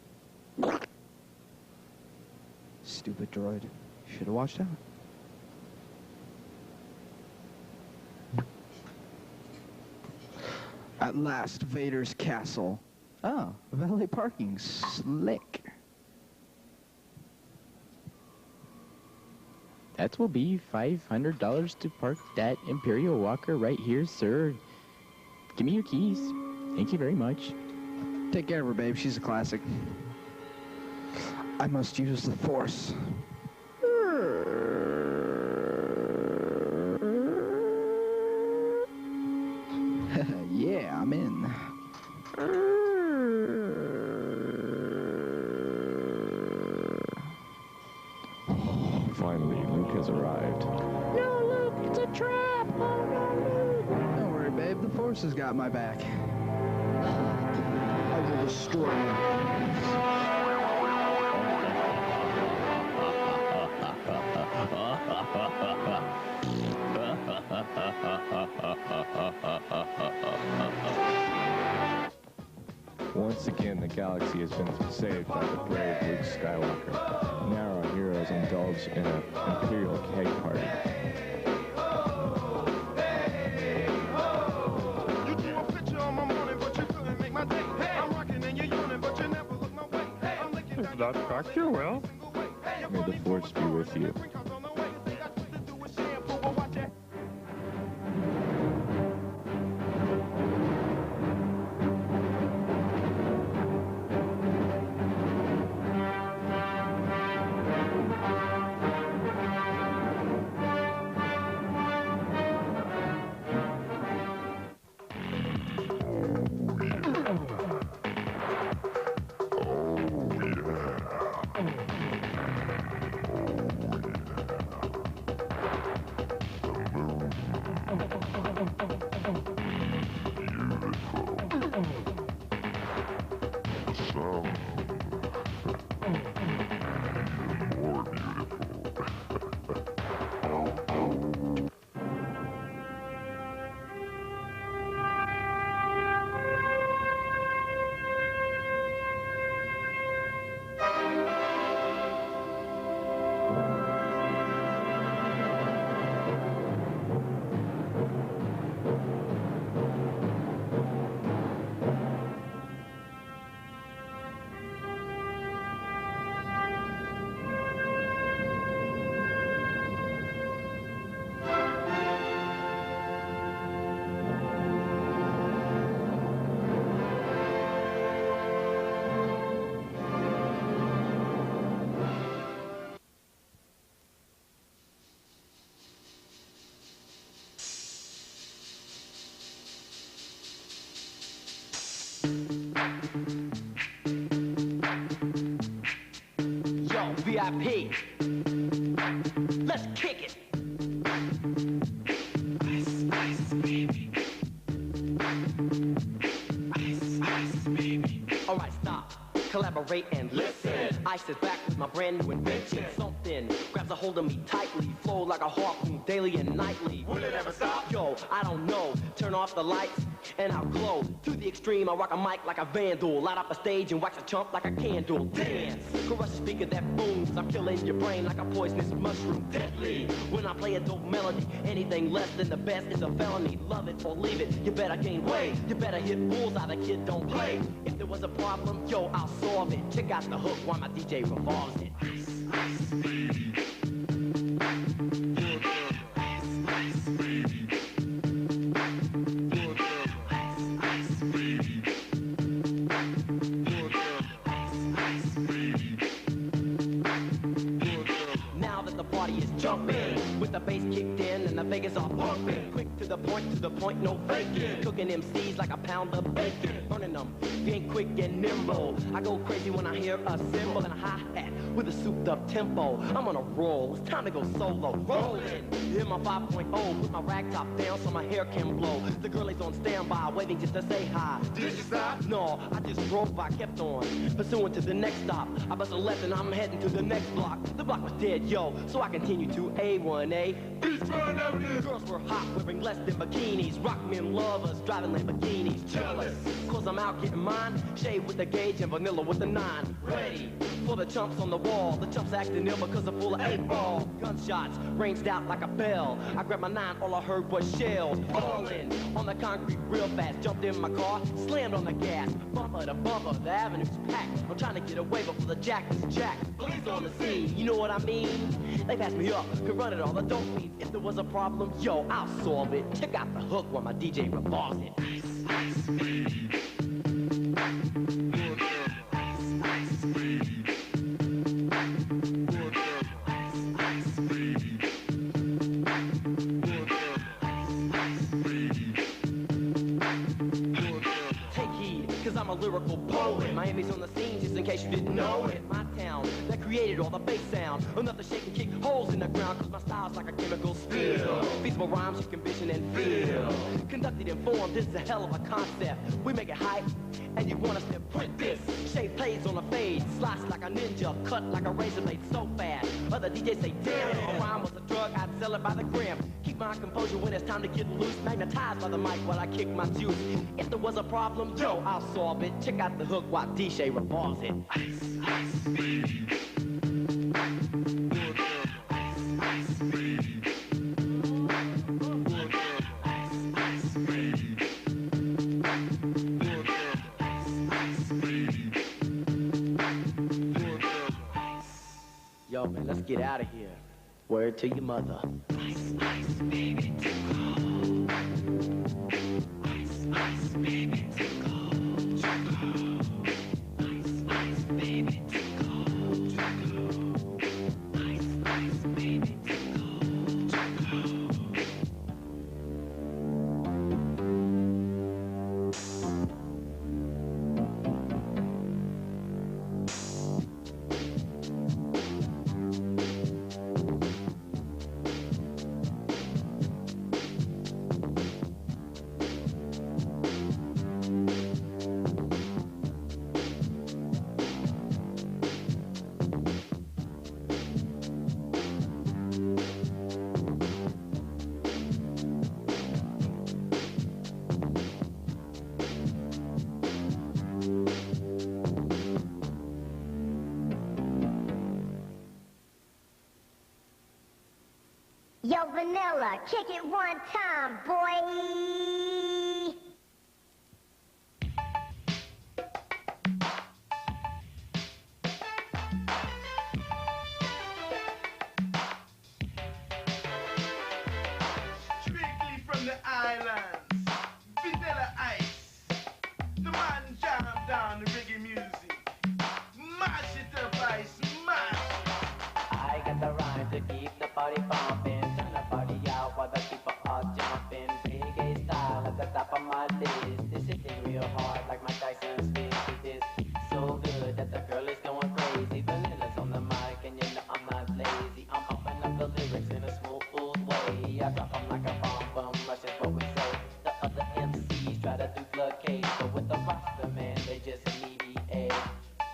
Stupid droid. Should have watched out. At last, Vader's castle. Oh, valet parking. Slick. That will be $500 to park that Imperial Walker right here, sir. Give me your keys. Thank you very much. Take care of her, babe. She's a classic. I must use the Force. Yeah, I'm in. Finally, Luke has arrived. No, Luke, it's a trap. Oh, no, Luke. Don't worry, babe. The Force has got my back. I will destroy you. Once again, the galaxy has been saved by the brave Luke Skywalker. Now our heroes indulge in an Imperial keg party. You drew a picture on my morning, but you couldn't make my day. I'm rocking and you're yawning, but you never look my way. I'm licking down your Doctor Will. May the Force be with you. Yo, VIP. Let's kick it. Ice, ice, baby. Ice, ice, baby. All right, stop. Collaborate and listen. Ice is back with my brand new invention. Something grabs a hold of me tightly. Flow like a harpoon daily and nightly. Will it ever stop? Yo, I don't know. Turn off the lights and I'll glow. To the extreme, I rock a mic like a vandal. Light up a stage and wax a chump like a candle. Dance. Crush a speaker that booms. I'm killing your brain like a poisonous mushroom. Deadly. When I play a dope melody, anything less than the best is a felony. Love it or leave it. You better gain weight. You better hit bullseye. The kid don't play. If there was a problem, yo, I'll solve it. Check out the hook while my DJ revolves it. Ice, ice, baby. Ice, ice, baby. Ice, ice, baby. Ice, ice, baby. Now that the party is jumping. With the bass kicked in and the Vegas all pumping. Quick to the point, no faking. Cooking MCs like a pound of bacon. Burning them, being quick and nimble. I go crazy when I hear a cymbal and a hi-hat with a souped up tempo. I'm on a roll, it's time to go solo. Rolling, hit my 5.0, put my rag top down so my hair can blow. The girl is on standby, waiting just to say hi. Did you stop? No, I just drove by, kept on, pursuing to the next stop. I bust a left and I'm heading to the next block. The block was dead, yo, so I continued to A1A. Girls were hot, wearing less than bikinis. Rock men lovers, driving Lamborghinis. Jealous, cause I'm out getting mine. Shade with the gauge and vanilla with the 9. Ready for the chumps on the wall. The chumps acting ill because they're full of 8-ball. Gunshots ranged out like a bell. I grabbed my 9, all I heard was shells. Falling on the concrete real fast. Jumped in my car, slammed on the gas. Bumper to bumper, the avenue's packed. I'm trying to get away before the jack is jacked. Police on the scene, you know what I mean? They passed me up, could run it all, the dope fiends. If there was a problem, yo, I'll solve it. Check out the hook while my DJ revolves it. Take heed, cause I'm a lyrical poet. Miami's on the scene, just in case you didn't know it. My town, that created all the bass sound. Enough to shake and kick holes in the ground, cause my style's like a chemical spill. Feasible rhymes you can vision and feel. Conducted in form, this is a hell of a concept. We make it hype, and you want us to print this. Shape plays on a fade, slice like a ninja, cut like a razor blade so fast. Other DJs say, damn, if a rhyme was a drug, I'd sell it by the gram. Keep my composure when it's time to get loose. Magnetized by the mic while I kick my juice. If there was a problem, yo, I'll solve it. Check out the hook while DJ revolves it. Ice, ice, baby. Yo, man, let's get out of here. Word to your mother. Ice, ice, baby, to go. Ice, ice, baby, to go. Ice, ice, baby, to go. Ice, ice, baby, to Yo, Vanilla, kick it one time, boy. Strictly from the islands, Vanilla Ice. The man jam down the reggae music. Mash it up, Ice, mash. I got the rhyme to keep the party pumping. Turn the party out while the people are jumping. Reggae style at the top of my list. This is hitting real hard like my Tyson's fist. It is so good that the girl is going crazy. Vanilla's on the mic and you know I'm not lazy. I'm pumping up the lyrics in a smooth way. I drop them like a bomb, rush is what we say. The other MCs try to duplicate, but with the roster man, they just mediate.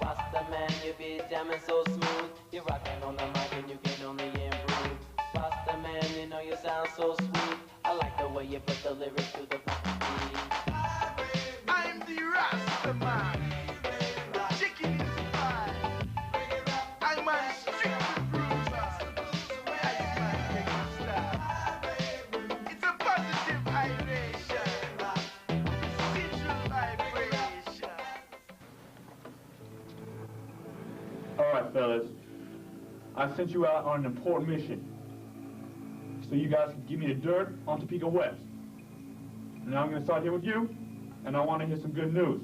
Roster man, you be jamming so smooth. You're rocking on the mic and you can only improve. Roster man, you know you sound so sweet. I like the way you put the lyrics to the beat. I'm the Rasta man. Chicken is fine. I'm a strict bruiser. Ice man, reggae style. It's a positive vibration. Residual vibration. All right, fellas. I sent you out on an important mission, so you guys can give me the dirt on Topeka West. Now I'm going to start here with you, and I want to hear some good news.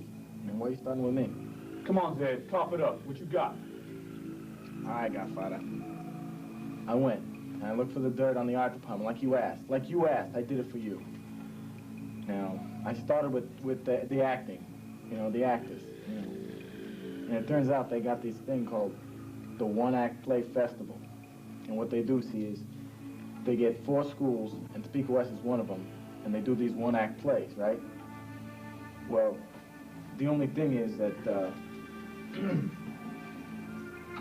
And why are you starting with me? Come on, Zed, cough it up. What you got? All right, Godfather. I went, and I looked for the dirt on the art department, like you asked. Like you asked, I did it for you. Now, I started with the acting, you know, the actors. You know. And it turns out they got this thing called the One Act Play Festival. And what they do, see, is they get 4 schools, and Topeka West is one of them, and they do these one-act plays, right? Well, the only thing is that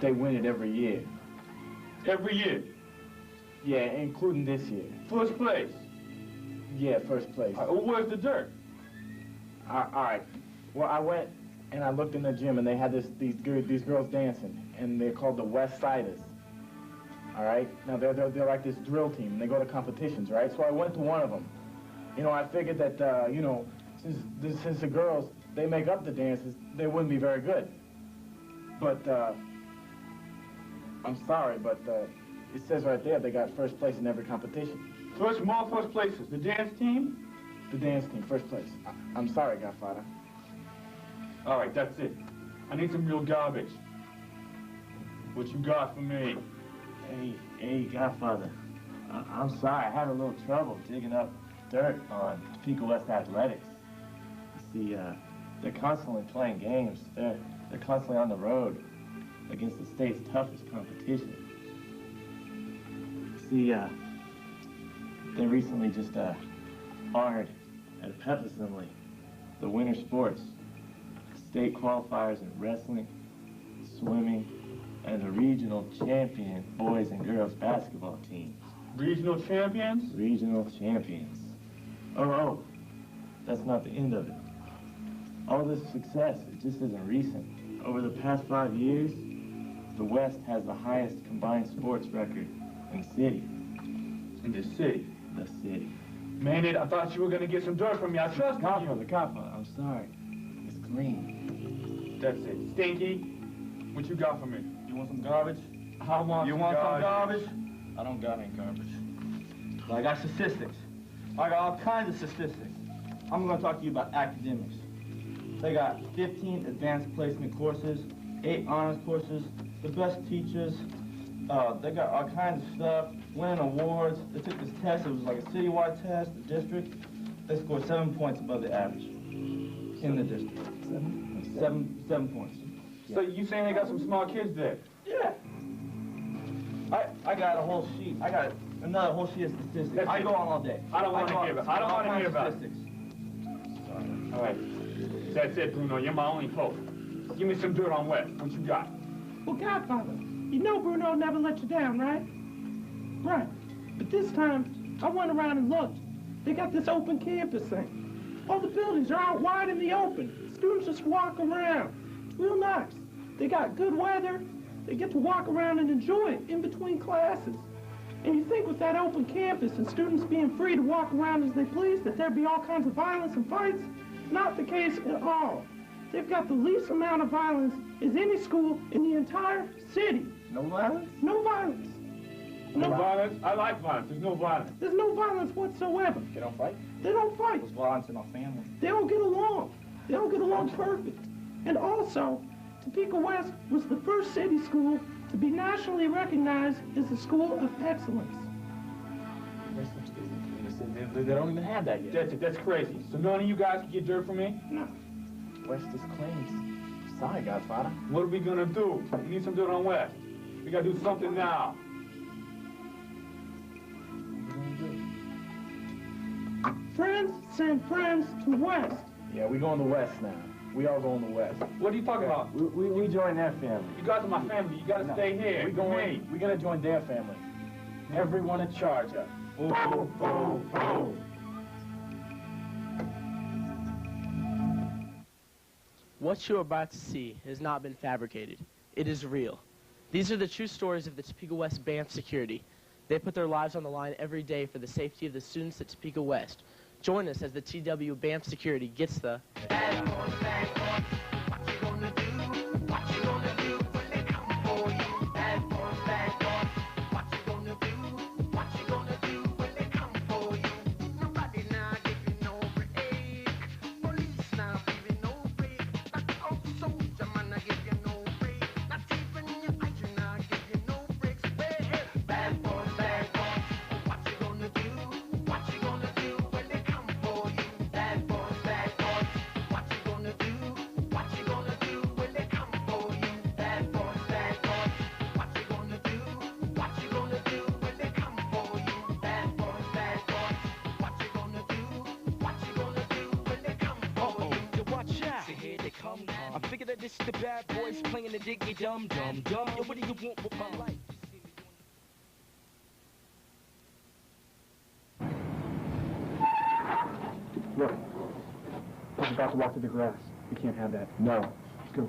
they win it every year. Every year? Yeah, including this year. First place? Yeah, first place. Where's the dirt? All right. Well, I went and I looked in the gym, and they had these girls dancing, and they're called the West Siders. All right? Now, they're like this drill team, and they go to competitions, right? So I went to one of them. You know, I figured that, you know, since the girls, they make up the dances, they wouldn't be very good. But, I'm sorry, but it says right there they got first place in every competition. First places. The dance team? The dance team, first place. I'm sorry, Godfather. All right, that's it. I need some real garbage. What you got for me? Hey, Godfather. I'm sorry, I had a little trouble digging up dirt on Topeka West Athletics. You see, they're constantly playing games. They're constantly on the road against the state's toughest competition. See, they recently just honored at a pep assembly the winter sports, state qualifiers in wrestling, swimming, and the regional champion boys and girls basketball teams. Regional champions? Regional champions. Oh, that's not the end of it. All this success, it just isn't recent. Over the past 5 years, the West has the highest combined sports record in the city. In the city? The city. Man, I thought you were going to get some dirt from me. I trust you. The Godfather, I'm sorry. It's clean. That's it. Stinky, what you got for me? You want some garbage? I want some garbage. I don't got any garbage. But I got statistics. I got all kinds of statistics. I'm going to talk to you about academics. They got 15 advanced placement courses, 8 honors courses, the best teachers. They got all kinds of stuff, winning awards. They took this test. It was like a citywide test, the district. They scored 7 points above the average in the district. 7 points. So you saying they got some smart kids there? Yeah. I got a whole sheet. I got another whole sheet of statistics. I go on all day. I don't want to hear about it. I don't want to hear about it. All right. That's it, Bruno. You're my only hope. Give me some dirt on West. What you got? Well, Godfather, you know Bruno never let you down, right? Right. But this time, I went around and looked. They got this open campus thing. All the buildings are out wide in the open. Students just walk around. It's real nice. They got good weather. They get to walk around and enjoy it in between classes. And you think with that open campus and students being free to walk around as they please that there'd be all kinds of violence and fights? Not the case at all. They've got the least amount of violence as any school in the entire city. No violence? No violence. No violence? I like violence. There's no violence. There's no violence whatsoever. They don't fight? They don't fight. There's violence in our family. They don't get along. They don't get along perfect. And also, Topeka West was the first city school to be nationally recognized as a school of excellence. They don't even have that yet. That's crazy. So none of you guys can get dirt from me? No. West is clean. Sorry, Godfather. What are we gonna do? We need some dirt on West. We gotta do something now. Friends send friends to West. Yeah, we going to West now. We all going to West. What are you talking about? We join their family. You guys are my family. You gotta stay here. We're gonna join their family. Everyone in charge of. What you're about to see has not been fabricated. It is real. These are the true stories of the Topeka West BAMF security. They put their lives on the line every day for the safety of the students at Topeka West. Join us as the TW BAMF security gets the... Bad boy. It's the bad boys playing the diggy dum dum dum. Yo, what do you want with my life? Look, I was about to walk through the grass. We can't have that. No. Let's go.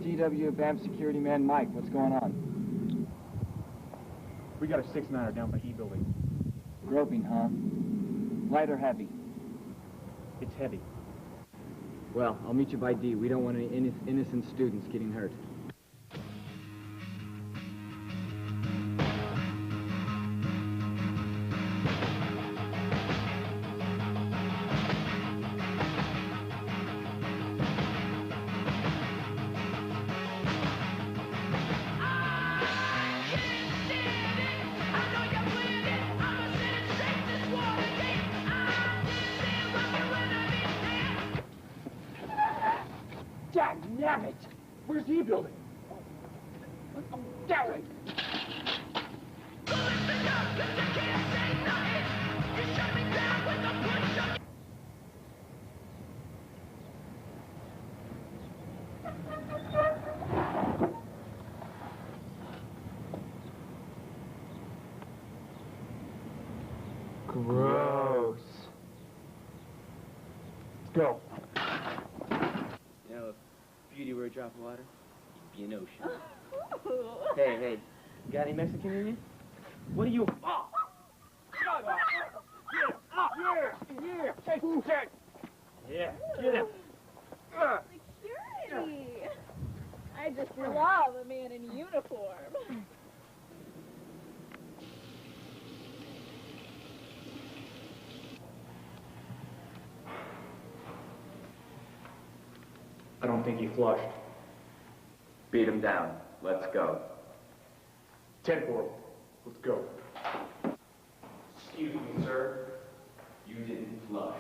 TW BAM security man Mike, what's going on? We got a 6-9er down by E building. Groping, huh? Light or heavy? It's heavy. Well, I'll meet you by D. We don't want any innocent students getting hurt. Nabbit! Where's E building? Gary! Gross. Let's go. You know, if beauty were a drop of water, you'd be an ocean. Hey, got any Mexican in you? What are you? Oh! Yeah, get him. Security! I just love a man in uniform. I don't think he flushed. Beat him down. Let's go. 10-4. Let's go. Excuse me, sir. You didn't flush.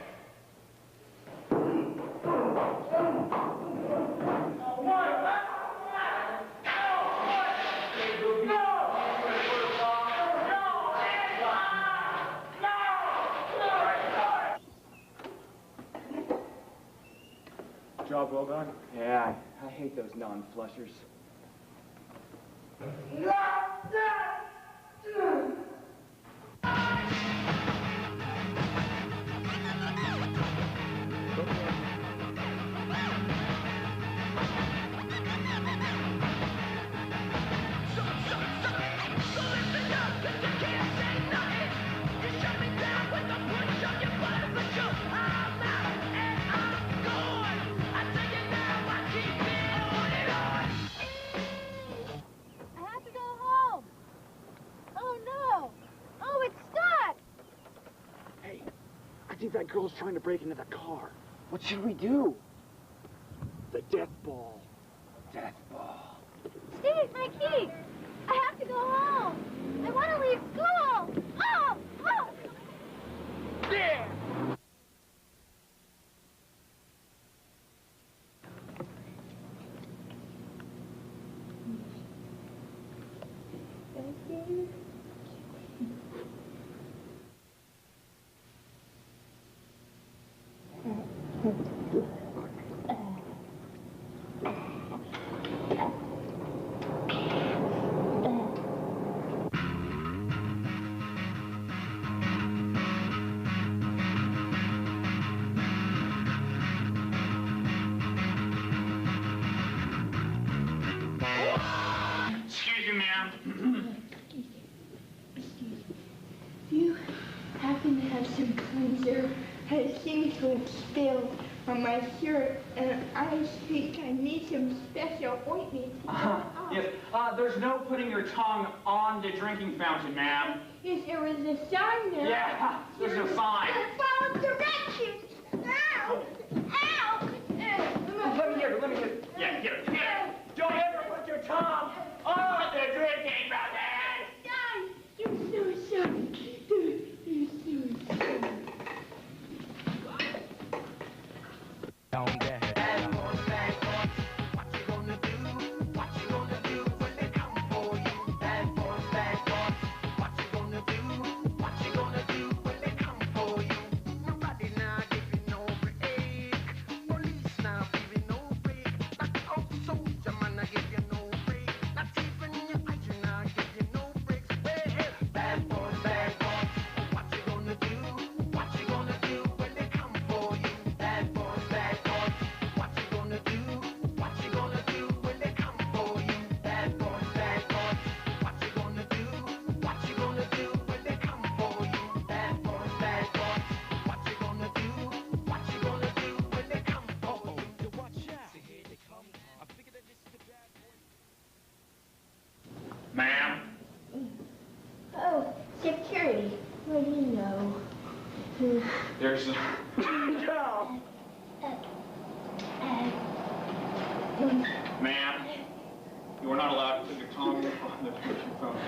Job well done. Yeah, I hate those non-flushers. I think that girl's trying to break into the car. What should we do? The death ball. Death ball. Steve, my key! I have to go home! I want to leave school! Oh! Oh! Yeah! Thank you. Excuse me, ma'am. Do you happen to have some cleanser? It seems to have spilled on my shirt, and I think I need some special ointment. Yes, there's no putting your tongue on the drinking fountain, ma'am. Yes, there was a sign there. Yeah, there's no sign. Follow directions. Ow! Ow! Let me get it. Yeah, get it. Don't ever put your tongue on the drinking fountain. I'm so sorry. down there. Bad boys, what you gonna do? What you gonna do when they come for you? Bad boys, what you gonna do? What you gonna do when they come for you? Nobody now giving no break. Police now giving no break. Not out soldier man I give you no break. Not even your eyes you now give you no breaks. Hey, bad boys, what you gonna do? What you gonna do when they come for you? Bad boys, what you gonna do? What you gonna do when they come for you? Bad boys, what you gonna do? What you gonna do when they come for you? Bad boys, what you gonna do? What you gonna do when they come for you? Watch out. Here they come. I figured that this is the bad boy. Ma'am? Oh, security. What do you know? There's a... Ma'am, you are not allowed to put your tongue on the picture phone.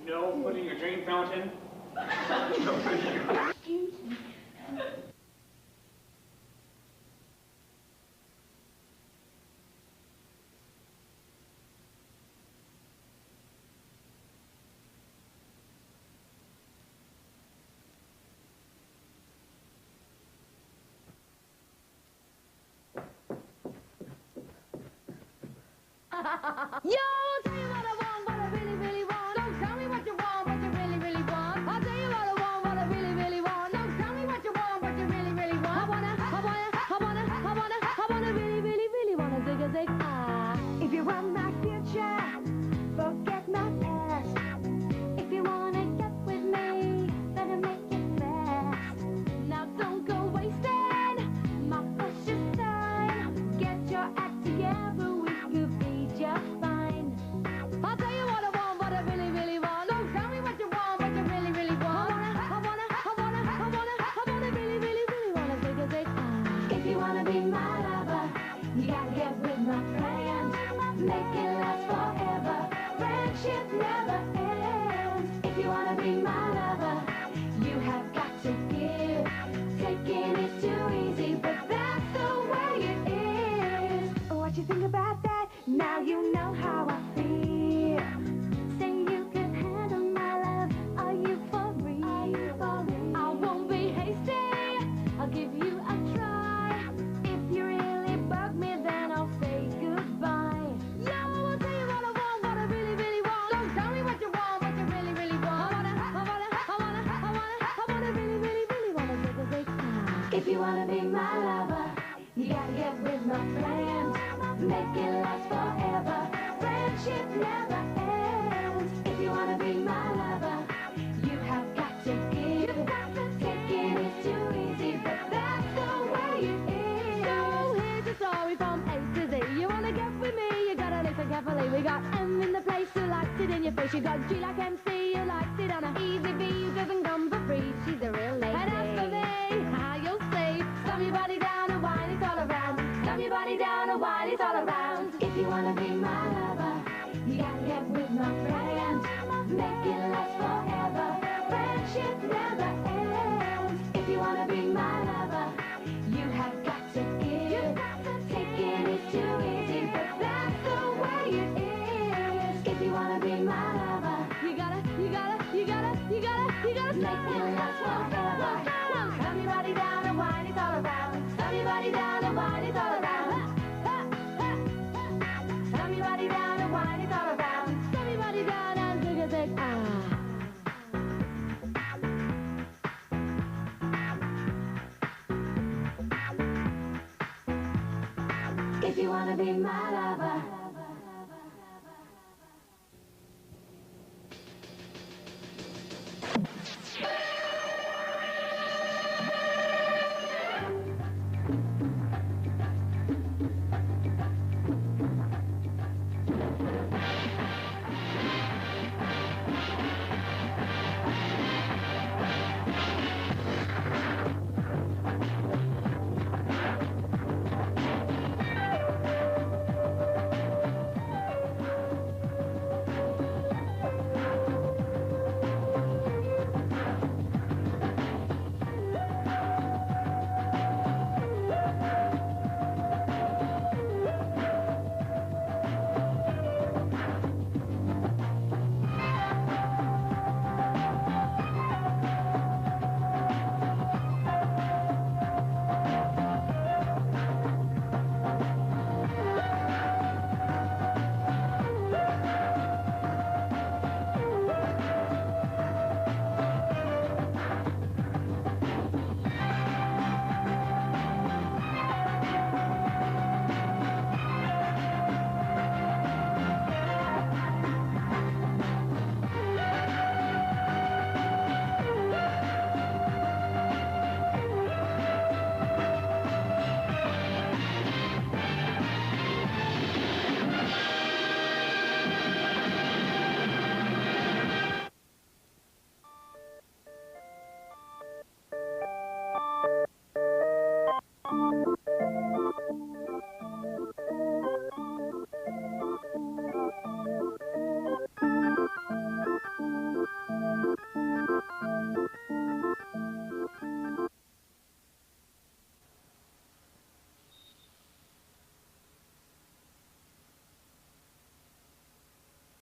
No putting your drink fountain. Excuse me. Yo, I'll tell you what I want, what I really, really want. Don't tell me what you want, what you really, really want. I'll tell you what I want, what I really, really want. Don't tell me what you want, what you really, really want. I wanna really, really, really wanna zig a zig. If you want my future, forget my past. If you wanna get with me, better make it fast. Now don't go wasting my precious time. Get your act together, we could be just fine. I'll tell you what I want, what I really, really want. Don't tell me what you want, what you really, really want. I wanna really, really, really wanna zig a zig. If you wanna be my lover, you gotta get with my friends. Make it last forever. Friendship never ends. If you wanna be my lover, you have got to give. Taking is too easy, but that's the way it is. What you think about that? Now you know how I feel. Say you can handle my love. Are you for real? I won't be hasty. I'll give you a try. If you really bug me, then I'll say goodbye. Yo, I'll tell you what I want, what I really, really want. Don't tell me what you want, what you really, really want. I wanna really, really, really wanna zig a zig. If you wanna be my lover, you gotta get with my friends. Make it last forever. Friendship never ends. If you wanna be my lover, you have got to give. Taking is too easy, but that's the way it is. So here's a story from A to Z. You wanna get with me, you gotta listen carefully. We got M in the place who likes it in your face. You got G like MC, who likes it on a easy V, who doesn't come for free. She's a real lady. And as for me, how you'll say, slam your body down and whine it's all around. Slam your body down and whine it's all around. If you wanna be my lover, you gotta get with my friends. Make it last forever. Friendship never ends. If you wanna be my lover, you have got to give. Taking is too easy, but that's the way it is. If you wanna be my lover, you gotta make it last forever. slam your body down and whine it's all around. Slam your body down and whine it's all around. Slam your body down and whine it's all around. Slam your body down and zig a zig. If you wanna be my lover,